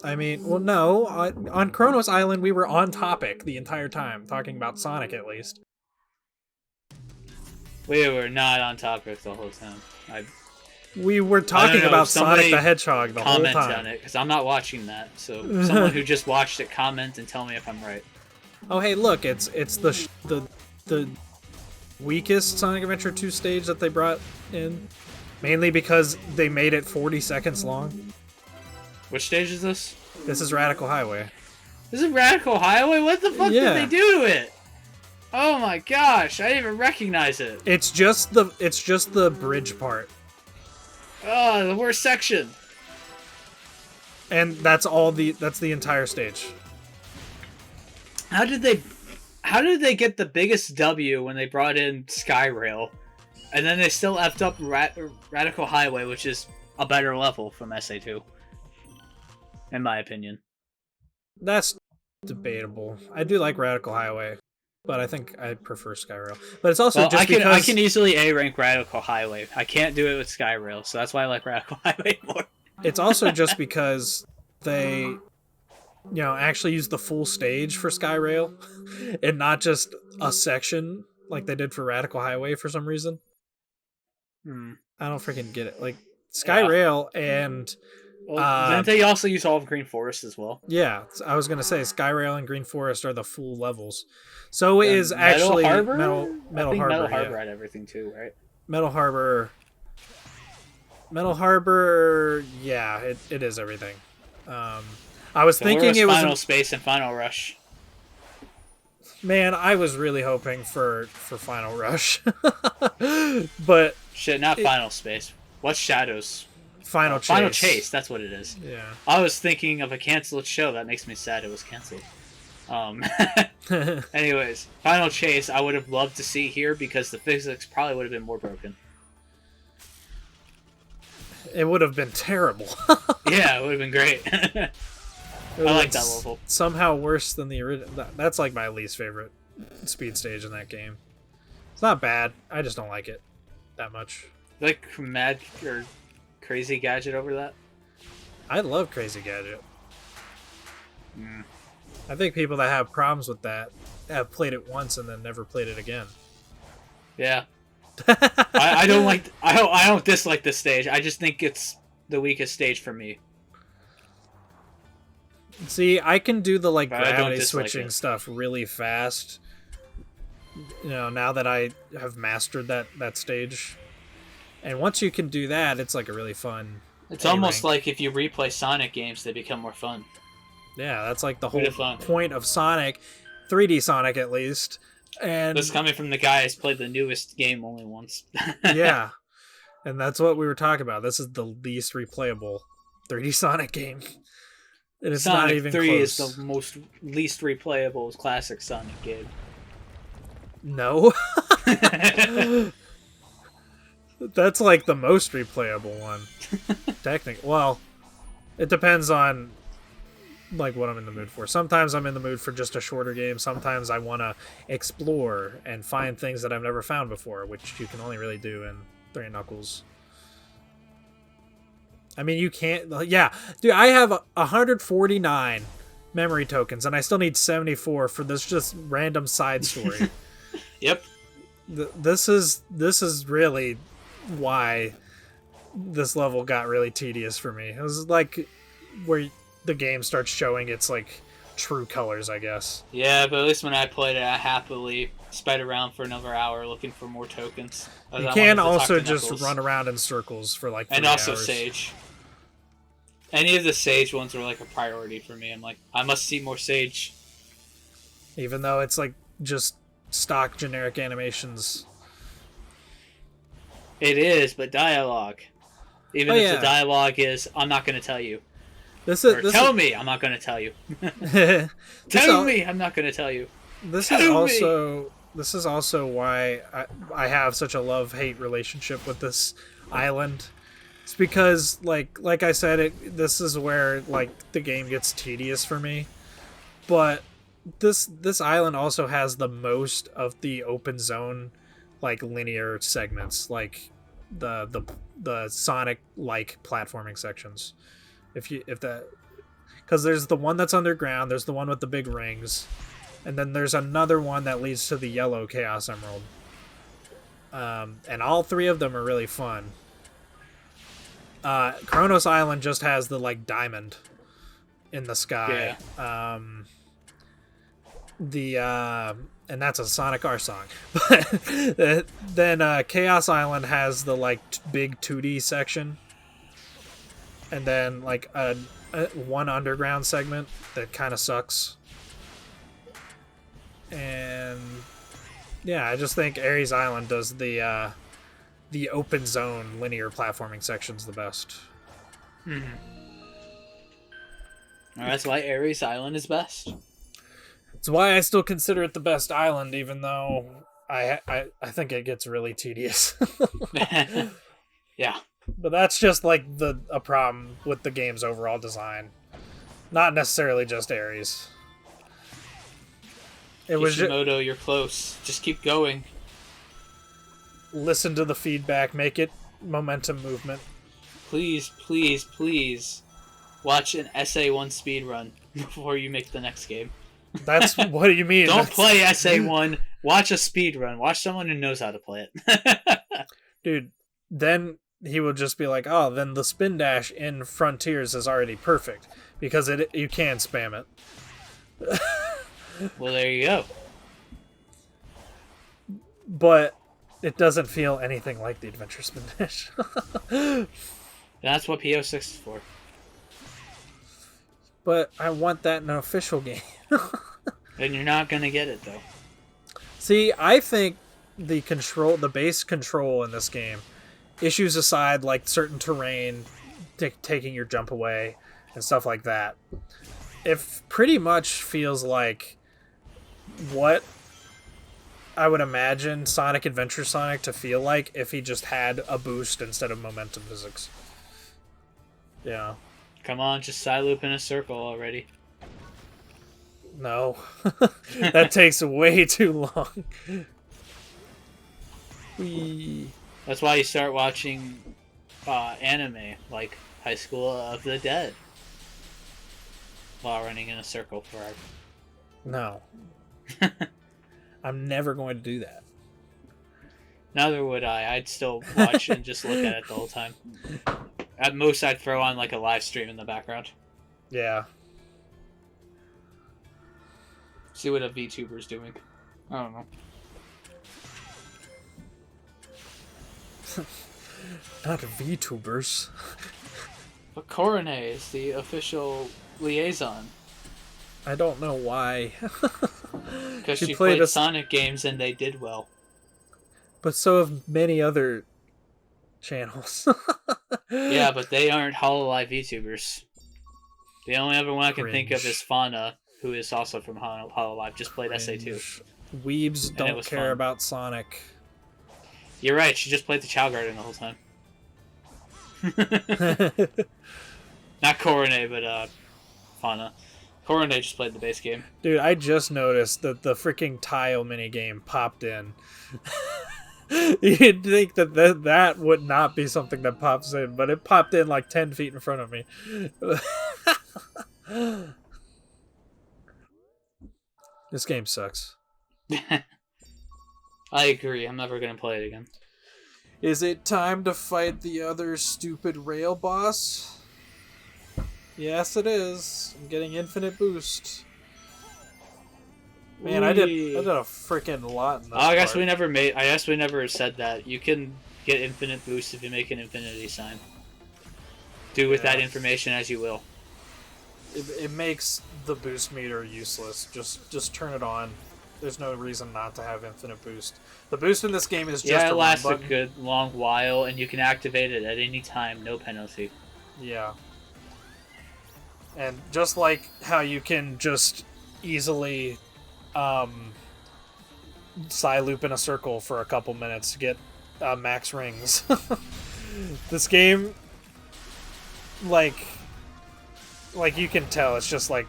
Speaker 1: I mean, well, no, on Kronos Island we were on topic the entire time, talking about Sonic at least.
Speaker 3: We were not on topic the whole time.
Speaker 1: We were talking
Speaker 3: know,
Speaker 1: about
Speaker 3: somebody
Speaker 1: Sonic the Hedgehog the whole
Speaker 3: comment
Speaker 1: time.
Speaker 3: on it because I'm not watching that. So someone who just watched it, comment and tell me if I'm right.
Speaker 1: Oh, hey, look, it's the weakest Sonic Adventure 2 stage that they brought in, mainly because they made it 40 seconds long.
Speaker 3: Which stage is this?
Speaker 1: This is Radical Highway.
Speaker 3: This is Radical Highway? What the fuck
Speaker 1: Yeah.
Speaker 3: did they do to it? Oh my gosh, I didn't even recognize it.
Speaker 1: It's just the bridge part.
Speaker 3: Oh, the worst section.
Speaker 1: And that's the entire stage.
Speaker 3: How did they get the biggest W when they brought in Skyrail, and then they still effed up Radical Highway, which is a better level from SA2, in my opinion.
Speaker 1: That's debatable. I do like Radical Highway, but I think I prefer Skyrail. But it's also just because
Speaker 3: I can easily A rank Radical Highway. I can't do it with Skyrail, so that's why I like Radical Highway more.
Speaker 1: it's also just because they actually use the full stage for Skyrail and not just a section like they did for Radical Highway for some reason. I don't freaking get it. Like Skyrail and
Speaker 3: Didn't they also use all of Green Forest as well?
Speaker 1: yeah, I was gonna say Skyrail and Green Forest are the full levels. So is actually
Speaker 3: Harbor?
Speaker 1: Metal
Speaker 3: I
Speaker 1: Harbor.
Speaker 3: think Metal
Speaker 1: yeah.
Speaker 3: Harbor had everything too, right?
Speaker 1: Metal Harbor, yeah, it is everything. I was
Speaker 3: So
Speaker 1: thinking
Speaker 3: where was
Speaker 1: it was
Speaker 3: Final Space and Final Rush.
Speaker 1: man, I was really hoping for Final Rush. But
Speaker 3: Shit, not Final Space. What's Shadows?
Speaker 1: Final Chase.
Speaker 3: Final Chase, that's what it is.
Speaker 1: Yeah.
Speaker 3: I was thinking of a canceled show. That makes me sad it was canceled. Anyways, Final Chase I would have loved to see here because the physics probably would have been more broken.
Speaker 1: It would have been terrible.
Speaker 3: Yeah, it would have been great. I like that level.
Speaker 1: Somehow worse than the original. That's like my least favorite speed stage in that game. It's not bad. I just don't like it that much.
Speaker 3: Like Mad or Crazy Gadget over that?
Speaker 1: I love Crazy Gadget.
Speaker 3: Mm.
Speaker 1: I think people that have problems with that have played it once and then never played it again.
Speaker 3: Yeah. I don't like. I don't dislike this stage. I just think it's the weakest stage for me.
Speaker 1: See, I can do the like
Speaker 3: But I don't
Speaker 1: gravity
Speaker 3: dislike
Speaker 1: switching
Speaker 3: it.
Speaker 1: stuff really fast. You know, now that I have mastered that stage, and once you can do that, it's like a really fun.
Speaker 3: It's
Speaker 1: A-rank.
Speaker 3: almost like if you replay Sonic games, they become more fun.
Speaker 1: Yeah, that's like the
Speaker 3: Really
Speaker 1: whole
Speaker 3: fun.
Speaker 1: point of Sonic, 3D Sonic at least. And
Speaker 3: This coming from the guy who's played the newest game only once.
Speaker 1: yeah, and that's what we were talking about. This is the least replayable 3D Sonic game, and it's not
Speaker 3: Sonic
Speaker 1: even
Speaker 3: 3
Speaker 1: close.
Speaker 3: is the most least replayable classic Sonic game.
Speaker 1: No, that's like the most replayable one. Technically, well, it depends on like what I'm in the mood for. Sometimes I'm in the mood for just a shorter game. Sometimes I want to explore and find things that I've never found before, which you can only really do in Three Knuckles. I mean, you can't. Yeah, dude, I have 149 memory tokens, and I still need 74 for this just random side story.
Speaker 3: Yep.
Speaker 1: This is really why this level got really tedious for me. It was like where the game starts showing its like true colors, I guess.
Speaker 3: Yeah, but at least when I played it, I happily sped around for another hour looking for more tokens.
Speaker 1: You can also just run around in circles for like 3
Speaker 3: and also
Speaker 1: hours.
Speaker 3: Sage. Any of the Sage ones were like a priority for me. I'm like, I must see more Sage.
Speaker 1: Even though it's like just stock generic animations.
Speaker 3: It is, but dialogue. Even
Speaker 1: Oh,
Speaker 3: if
Speaker 1: yeah.
Speaker 3: the dialogue is, I'm not going to tell you.
Speaker 1: This
Speaker 3: Or
Speaker 1: is
Speaker 3: tell me, I'm not going to tell you.
Speaker 1: this
Speaker 3: Tell me, I'm not going to tell you.
Speaker 1: This is
Speaker 3: Tell me.
Speaker 1: also why I have such a love-hate relationship with this island. It's because like I said, this is where like the game gets tedious for me. But this island also has the most of the open zone like linear segments, like the Sonic like platforming sections. Because there's the one that's underground, there's the one with the big rings, and then there's another one that leads to the yellow Chaos Emerald. And all 3 of them are really fun. Kronos Island just has the like diamond in the sky.
Speaker 3: Yeah.
Speaker 1: And that's a Sonic R song. But then Chaos Island has the like big 2D section, and then like a one underground segment that kind of sucks. And yeah, I just think Ares Island does the open zone linear platforming sections the best.
Speaker 3: That's why Ares Island is best.
Speaker 1: It's why I still consider it the best island, even though I think it gets really tedious.
Speaker 3: Yeah.
Speaker 1: But that's just like a problem with the game's overall design, not necessarily just Ares. It was
Speaker 3: Kishimoto, you're close. Just keep going.
Speaker 1: listen to the feedback, make it momentum movement.
Speaker 3: Please, please, please watch an SA1 speedrun before you make the next game.
Speaker 1: That's what do you mean?
Speaker 3: Don't
Speaker 1: That's-
Speaker 3: play SA1. Watch a speedrun. Watch someone who knows how to play it.
Speaker 1: dude. Then he would just be like, "Oh, then the spin dash in Frontiers is already perfect because you can spam it."
Speaker 3: Well, there you go.
Speaker 1: But it doesn't feel anything like the Adventure Spin Dash.
Speaker 3: That's what PO6 is for.
Speaker 1: But I want that in an official game.
Speaker 3: And you're not gonna get it though.
Speaker 1: See, I think the base control in this game, issues aside, like certain terrain taking your jump away and stuff like that. It pretty much feels like what I would imagine Sonic Adventure Sonic to feel like if he just had a boost instead of momentum physics. Yeah.
Speaker 3: Come on, just side loop in a circle already.
Speaker 1: No. That takes way too long. Whee.
Speaker 3: That's why you start watching anime like High School of the Dead while running in a circle forever.
Speaker 1: No. I'm never going to do that.
Speaker 3: Neither would I. I'd still watch and just look at it the whole time. At most, I'd throw on like a live stream in the background.
Speaker 1: Yeah.
Speaker 3: See what a VTuber's doing. I don't know.
Speaker 1: Not VTubers.
Speaker 3: But Korone is the official liaison.
Speaker 1: I don't know why.
Speaker 3: Because she
Speaker 1: played
Speaker 3: played Sonic games and they did well.
Speaker 1: But so have many other channels.
Speaker 3: Yeah, but they aren't Hololive VTubers. The only other one I can think of
Speaker 1: Cringe.
Speaker 3: is Fauna, who is also from Hololive, just played SA2.
Speaker 1: Weebs
Speaker 3: it
Speaker 1: don't
Speaker 3: was
Speaker 1: care
Speaker 3: fun.
Speaker 1: about Sonic.
Speaker 3: You're right, she just played the Chow Garden the whole time. Not Korone, but Fauna. Korone just played the base game.
Speaker 1: Dude, I just noticed that the freaking tile minigame popped in. You'd think that would not be something that pops in, but it popped in like 10 feet in front of me. This game sucks.
Speaker 3: I agree, I'm never gonna play it again.
Speaker 1: Is it time to fight the other stupid rail boss? Yes, it is. I'm getting infinite boost. Man, I did a freaking lot in this
Speaker 3: I guess
Speaker 1: part.
Speaker 3: I guess we never said that. You can get infinite boost if you make an infinity sign. Do with that information as you will.
Speaker 1: It makes the boost meter useless. Just turn it on. There's no reason not to have infinite boost. The boost in this game is just
Speaker 3: It
Speaker 1: a
Speaker 3: lasts
Speaker 1: run
Speaker 3: a
Speaker 1: button.
Speaker 3: good long while, and you can activate it at any time, no penalty.
Speaker 1: Yeah. And just like how you can just easily side loop in a circle for a couple minutes to get max rings. This game, like you can tell, it's just like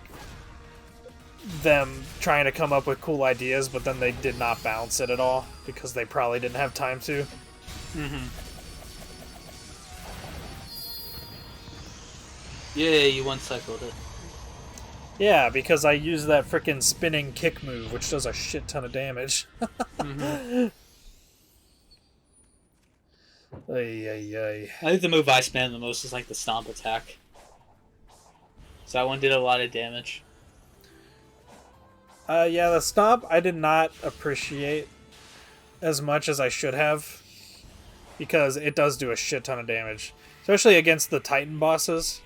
Speaker 1: them trying to come up with cool ideas, but then they did not balance it at all because they probably didn't have time to.
Speaker 3: Yeah, you one-cycled it.
Speaker 1: Yeah, because I used that frickin' spinning kick move, which does a shit ton of damage. Ay, ay, ay.
Speaker 3: I think the move I spam the most is like the stomp attack. So that one did a lot of damage.
Speaker 1: Yeah, the stomp I did not appreciate as much as I should have, because it does do a shit ton of damage, especially against the Titan bosses.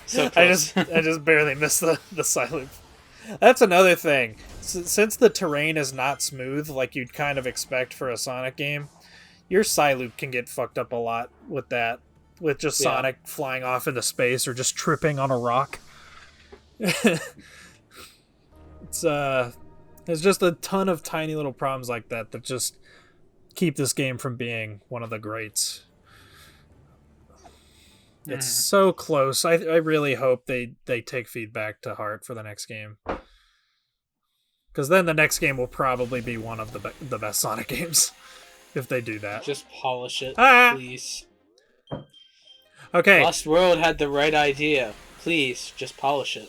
Speaker 3: So
Speaker 1: I
Speaker 3: close.
Speaker 1: just barely missed the side loop. That's another thing. Since the terrain is not smooth like you'd kind of expect for a Sonic game, your side loop can get fucked up a lot with that. With just
Speaker 3: Yeah.
Speaker 1: Sonic flying off into space or just tripping on a rock. There's just a ton of tiny little problems like that that just keep this game from being one of the greats. It's so close. I really hope they take feedback to heart for the next game. Because then the next game will probably be one of the best Sonic games. If they do that.
Speaker 3: Just polish it,
Speaker 1: Ah!
Speaker 3: please.
Speaker 1: Okay.
Speaker 3: Lost World had the right idea. Please, just polish it.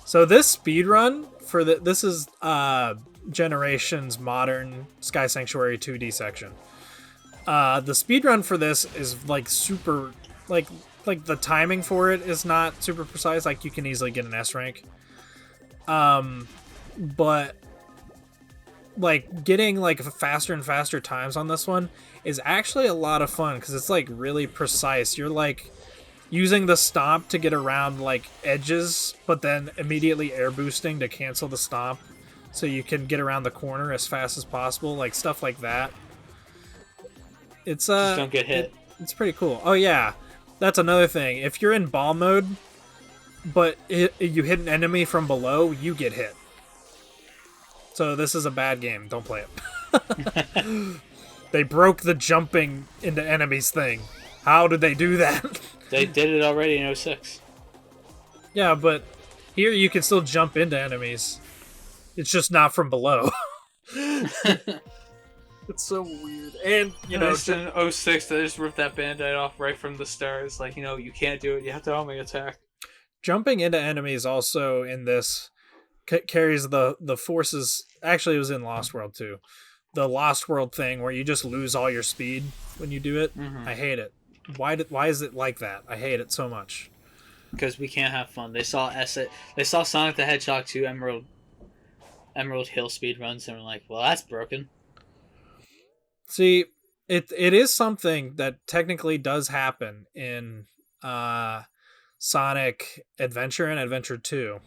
Speaker 1: So this speedrun for this is Generation's modern Sky Sanctuary 2D section. The speedrun for this is like super like the timing for it is not super precise. Like you can easily get an S rank. But like getting like faster and faster times on this one is actually a lot of fun because it's like really precise. You're like using the stomp to get around like edges, but then immediately air boosting to cancel the stomp so you can get around the corner as fast as possible, like stuff like that. It's
Speaker 3: Just don't get hit.
Speaker 1: it's pretty cool. Oh yeah, that's another thing. If you're in ball mode, but you hit an enemy from below, you get hit. So this is a bad game. Don't play it. They broke the jumping into enemies thing. How did they do that?
Speaker 3: They did it already in 06.
Speaker 1: Yeah, but here you can still jump into enemies. It's just not from below. It's so weird. And, you know,
Speaker 3: Just in 06, they just ripped that band-aid off right from the start. It's like, you can't do it. You have to homing attack.
Speaker 1: jumping into enemies also in this carries the forces. Actually, it was in Lost World too. The Lost World thing where you just lose all your speed when you do it.
Speaker 3: Mhm.
Speaker 1: I hate it. Why is it like that? I hate it so much.
Speaker 3: Because we can't have fun. They saw Sonic the Hedgehog 2 Emerald Hill speed runs and were like, well, that's broken.
Speaker 1: See, it is something that technically does happen in Sonic Adventure and Adventure 2.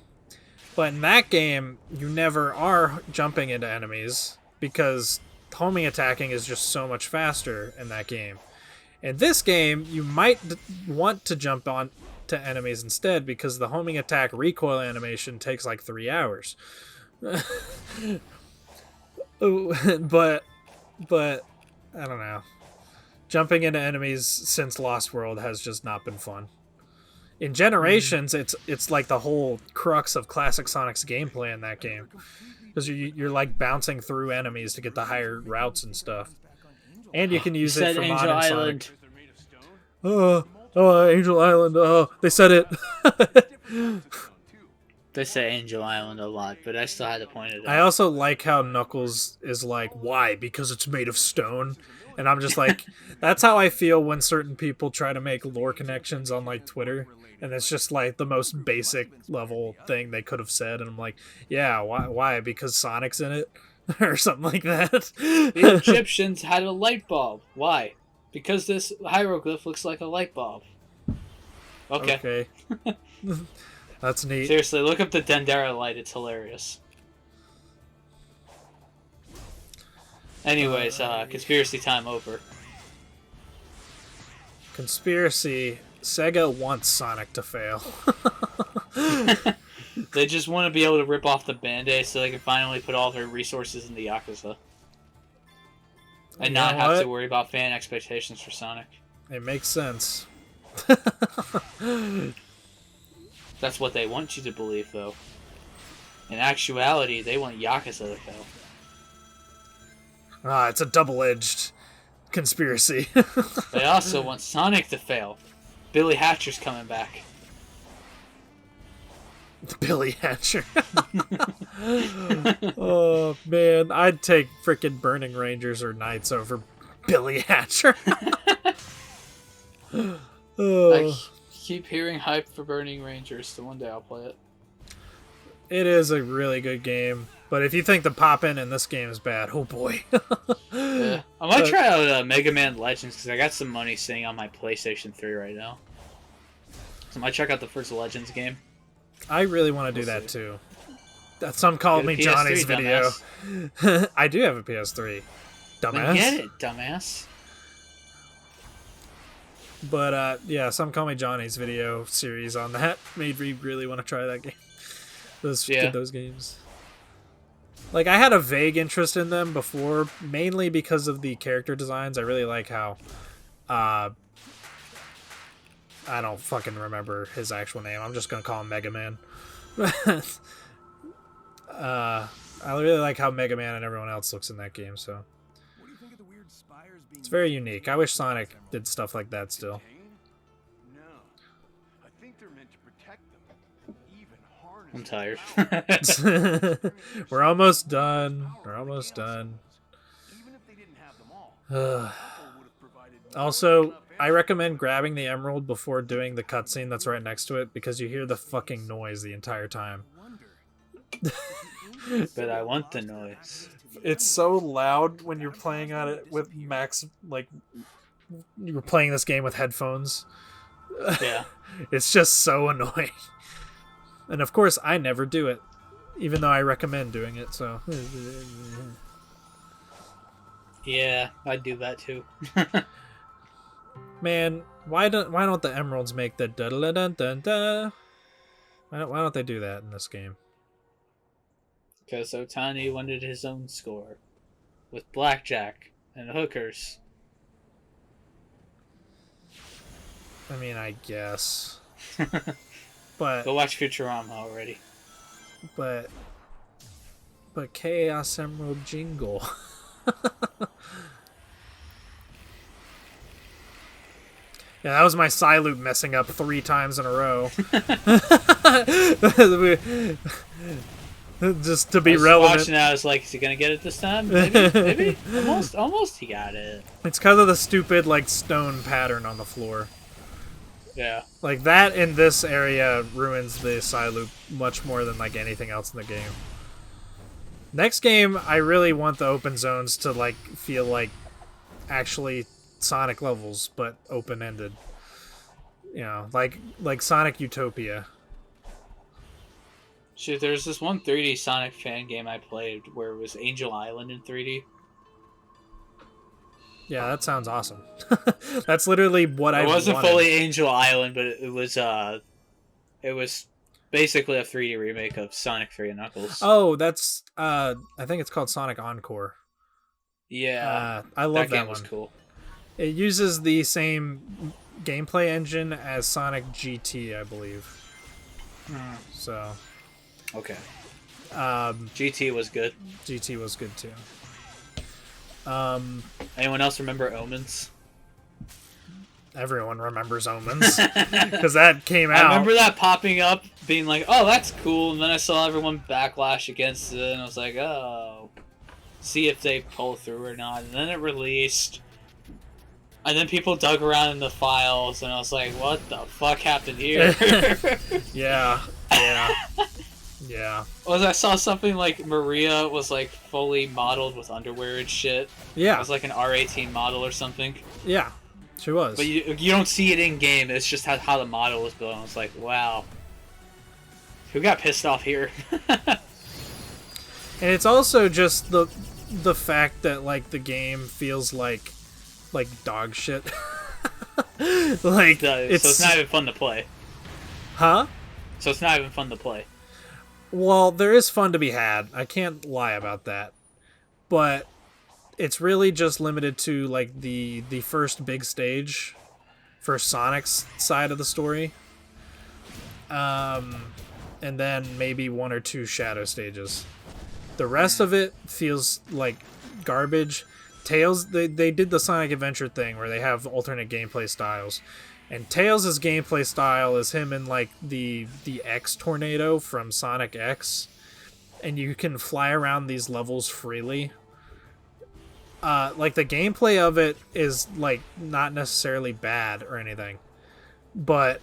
Speaker 1: But in that game, you never are jumping into enemies because homing attacking is just so much faster in that game. In this game, you might want to jump on to enemies instead because the homing attack recoil animation takes like 3 hours. but I don't know. Jumping into enemies since Lost World has just not been fun. In Generations, it's like the whole crux of classic Sonic's gameplay in that game, because you're like bouncing through enemies to get the higher routes and stuff, and you can use it for
Speaker 3: Angel
Speaker 1: modern
Speaker 3: Island.
Speaker 1: Sonic. Oh, Angel Island. Oh, they said it.
Speaker 3: They say Angel Island a lot, but I still had to point it out.
Speaker 1: I also like how Knuckles is like, why? Because it's made of stone. And I'm just like, that's how I feel when certain people try to make lore connections on like Twitter. And it's just like the most basic level thing they could have said. And I'm like, yeah, why? Because Sonic's in it? Or something like that.
Speaker 3: The Egyptians had a light bulb. Why? Because this hieroglyph looks like a light bulb. Okay.
Speaker 1: That's neat.
Speaker 3: Seriously, look up the Dendera light. It's hilarious. Anyways, conspiracy time over.
Speaker 1: Conspiracy. Sega wants Sonic to fail.
Speaker 3: They just want to be able to rip off the Band-Aid so they can finally put all their resources into Yakuza. And
Speaker 1: You
Speaker 3: not
Speaker 1: know
Speaker 3: have
Speaker 1: what?
Speaker 3: to worry about fan expectations for Sonic.
Speaker 1: It makes sense.
Speaker 3: That's what they want you to believe, though. In actuality, they want Yakuza to fail.
Speaker 1: It's a double-edged conspiracy.
Speaker 3: They also want Sonic to fail. Billy Hatcher's coming back.
Speaker 1: Billy Hatcher. Oh, man. I'd take frickin' Burning Rangers or Knights over Billy Hatcher.
Speaker 3: I keep hearing hype for Burning Rangers, so one day I'll play it.
Speaker 1: It is a really good game. But if you think the pop-in in this game is bad, oh boy.
Speaker 3: Yeah. I might try out Mega Man Legends, because I got some money sitting on my PlayStation 3 right now. So I might check out the first Legends game.
Speaker 1: I really want to do that too. Some call
Speaker 3: Get a
Speaker 1: me
Speaker 3: PS3,
Speaker 1: Johnny's video. I do have a PS3.
Speaker 3: Then
Speaker 1: Dumbass.
Speaker 3: get it, dumbass.
Speaker 1: But yeah, some call me Johnny's video series on that made me really want to try that game. Those games. Like, I had a vague interest in them before, mainly because of the character designs. I really like how I don't fucking remember his actual name. I'm just gonna call him Mega Man. I really like how Mega Man and everyone else looks in that game, so
Speaker 5: What do you think of the weird spires being
Speaker 1: it's very unique. I wish Sonic did stuff like that still.
Speaker 5: No. I think they're meant to protect them. Even harness
Speaker 3: I'm tired.
Speaker 1: We're almost done. We're almost done.
Speaker 5: Even if they didn't have them all, Apple would have provided
Speaker 1: Also, I recommend grabbing the emerald before doing the cutscene that's right next to it, because you hear the fucking noise the entire time.
Speaker 3: But I want the noise.
Speaker 1: It's so loud when you're playing on it with max, like, you were playing this game with headphones.
Speaker 3: Yeah.
Speaker 1: It's just so annoying. And of course, I never do it, even though I recommend doing it, so.
Speaker 3: Yeah, I'd do that too.
Speaker 1: Man, why don't the Emeralds make the da da da da da? Why don't they do that in this game?
Speaker 3: Because Otani wanted his own score. With blackjack and hookers.
Speaker 1: I mean, I guess. But
Speaker 3: Go watch Futurama already.
Speaker 1: but Chaos Emerald Jingle. Yeah, that was my Psyloop messing up 3 times in a row. Just to be
Speaker 3: I was
Speaker 1: relevant.
Speaker 3: watching that, I was like, is he gonna get it this time? Maybe. Almost he got it.
Speaker 1: It's because of the stupid like stone pattern on the floor.
Speaker 3: Yeah.
Speaker 1: Like that in this area ruins the Psyloop much more than like anything else in the game. Next game, I really want the open zones to like feel like actually Sonic levels, but open-ended. You know, like Sonic Utopia.
Speaker 3: Shit, there's this one 3D Sonic fan game I played where it was Angel Island in 3D.
Speaker 1: Yeah, that sounds awesome. That's literally what I
Speaker 3: It wasn't
Speaker 1: wanted.
Speaker 3: fully Angel Island, but it was basically a 3D remake of Sonic 3 and Knuckles.
Speaker 1: Oh, that's I think it's called Sonic Encore.
Speaker 3: Yeah.
Speaker 1: I love
Speaker 3: that
Speaker 1: that
Speaker 3: game was
Speaker 1: one.
Speaker 3: cool.
Speaker 1: It uses the same gameplay engine as Sonic GT, I believe. So,
Speaker 3: Okay.
Speaker 1: um,
Speaker 3: GT was good.
Speaker 1: GT was good too.
Speaker 3: Anyone else remember Omens?
Speaker 1: Everyone remembers Omens because that came
Speaker 3: I
Speaker 1: out.
Speaker 3: remember that popping up, being like, "Oh, that's cool," and then I saw everyone backlash against it, and I was like, "Oh, see if they pull through or not." And then it released, and then people dug around in the files, and I was like, "What the fuck happened here?"
Speaker 1: Yeah.
Speaker 3: I saw something like Maria was like fully modeled with underwear and shit. It
Speaker 1: Yeah.
Speaker 3: was like an R18 model or something.
Speaker 1: Yeah. She was.
Speaker 3: But you don't see it in game. It's just how the model was built. I was like, wow, who got pissed off here?
Speaker 1: And it's also just the fact that like the game feels like dog shit. Like
Speaker 3: So it's not even fun to play.
Speaker 1: Huh?
Speaker 3: So it's not even fun to play.
Speaker 1: Well, there is fun to be had. I can't lie about that. But it's really just limited to like the first big stage for Sonic's side of the story. And then maybe 1 or 2 shadow stages. The rest of it feels like garbage. Tails, they did the Sonic Adventure thing where they have alternate gameplay styles. And Tails' gameplay style is him in like the X tornado from Sonic X. And you can fly around these levels freely. Like the gameplay of it is like not necessarily bad or anything. But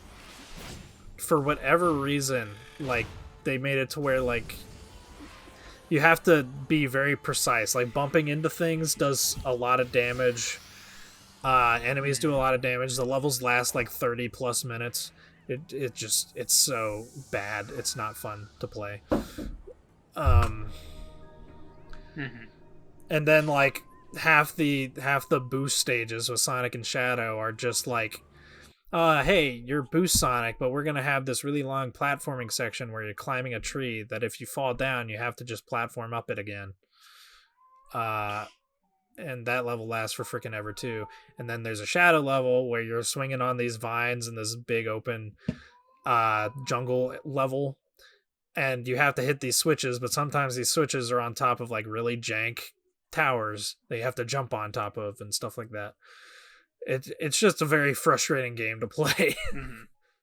Speaker 1: for whatever reason, like they made it to where like you have to be very precise. Like bumping into things does a lot of damage. Enemies do a lot of damage. The levels last like 30 plus minutes. It's so bad. It's not fun to play. And then like half the boost stages with Sonic and Shadow are just like, hey, you're Boost Sonic, but we're gonna have this really long platforming section where you're climbing a tree that if you fall down, you have to just platform up it again. And that level lasts for freaking ever too. And then there's a Shadow level where you're swinging on these vines in this big open jungle level, and you have to hit these switches, but sometimes these switches are on top of like really jank towers that you have to jump on top of and stuff like that. It's just a very frustrating game to play.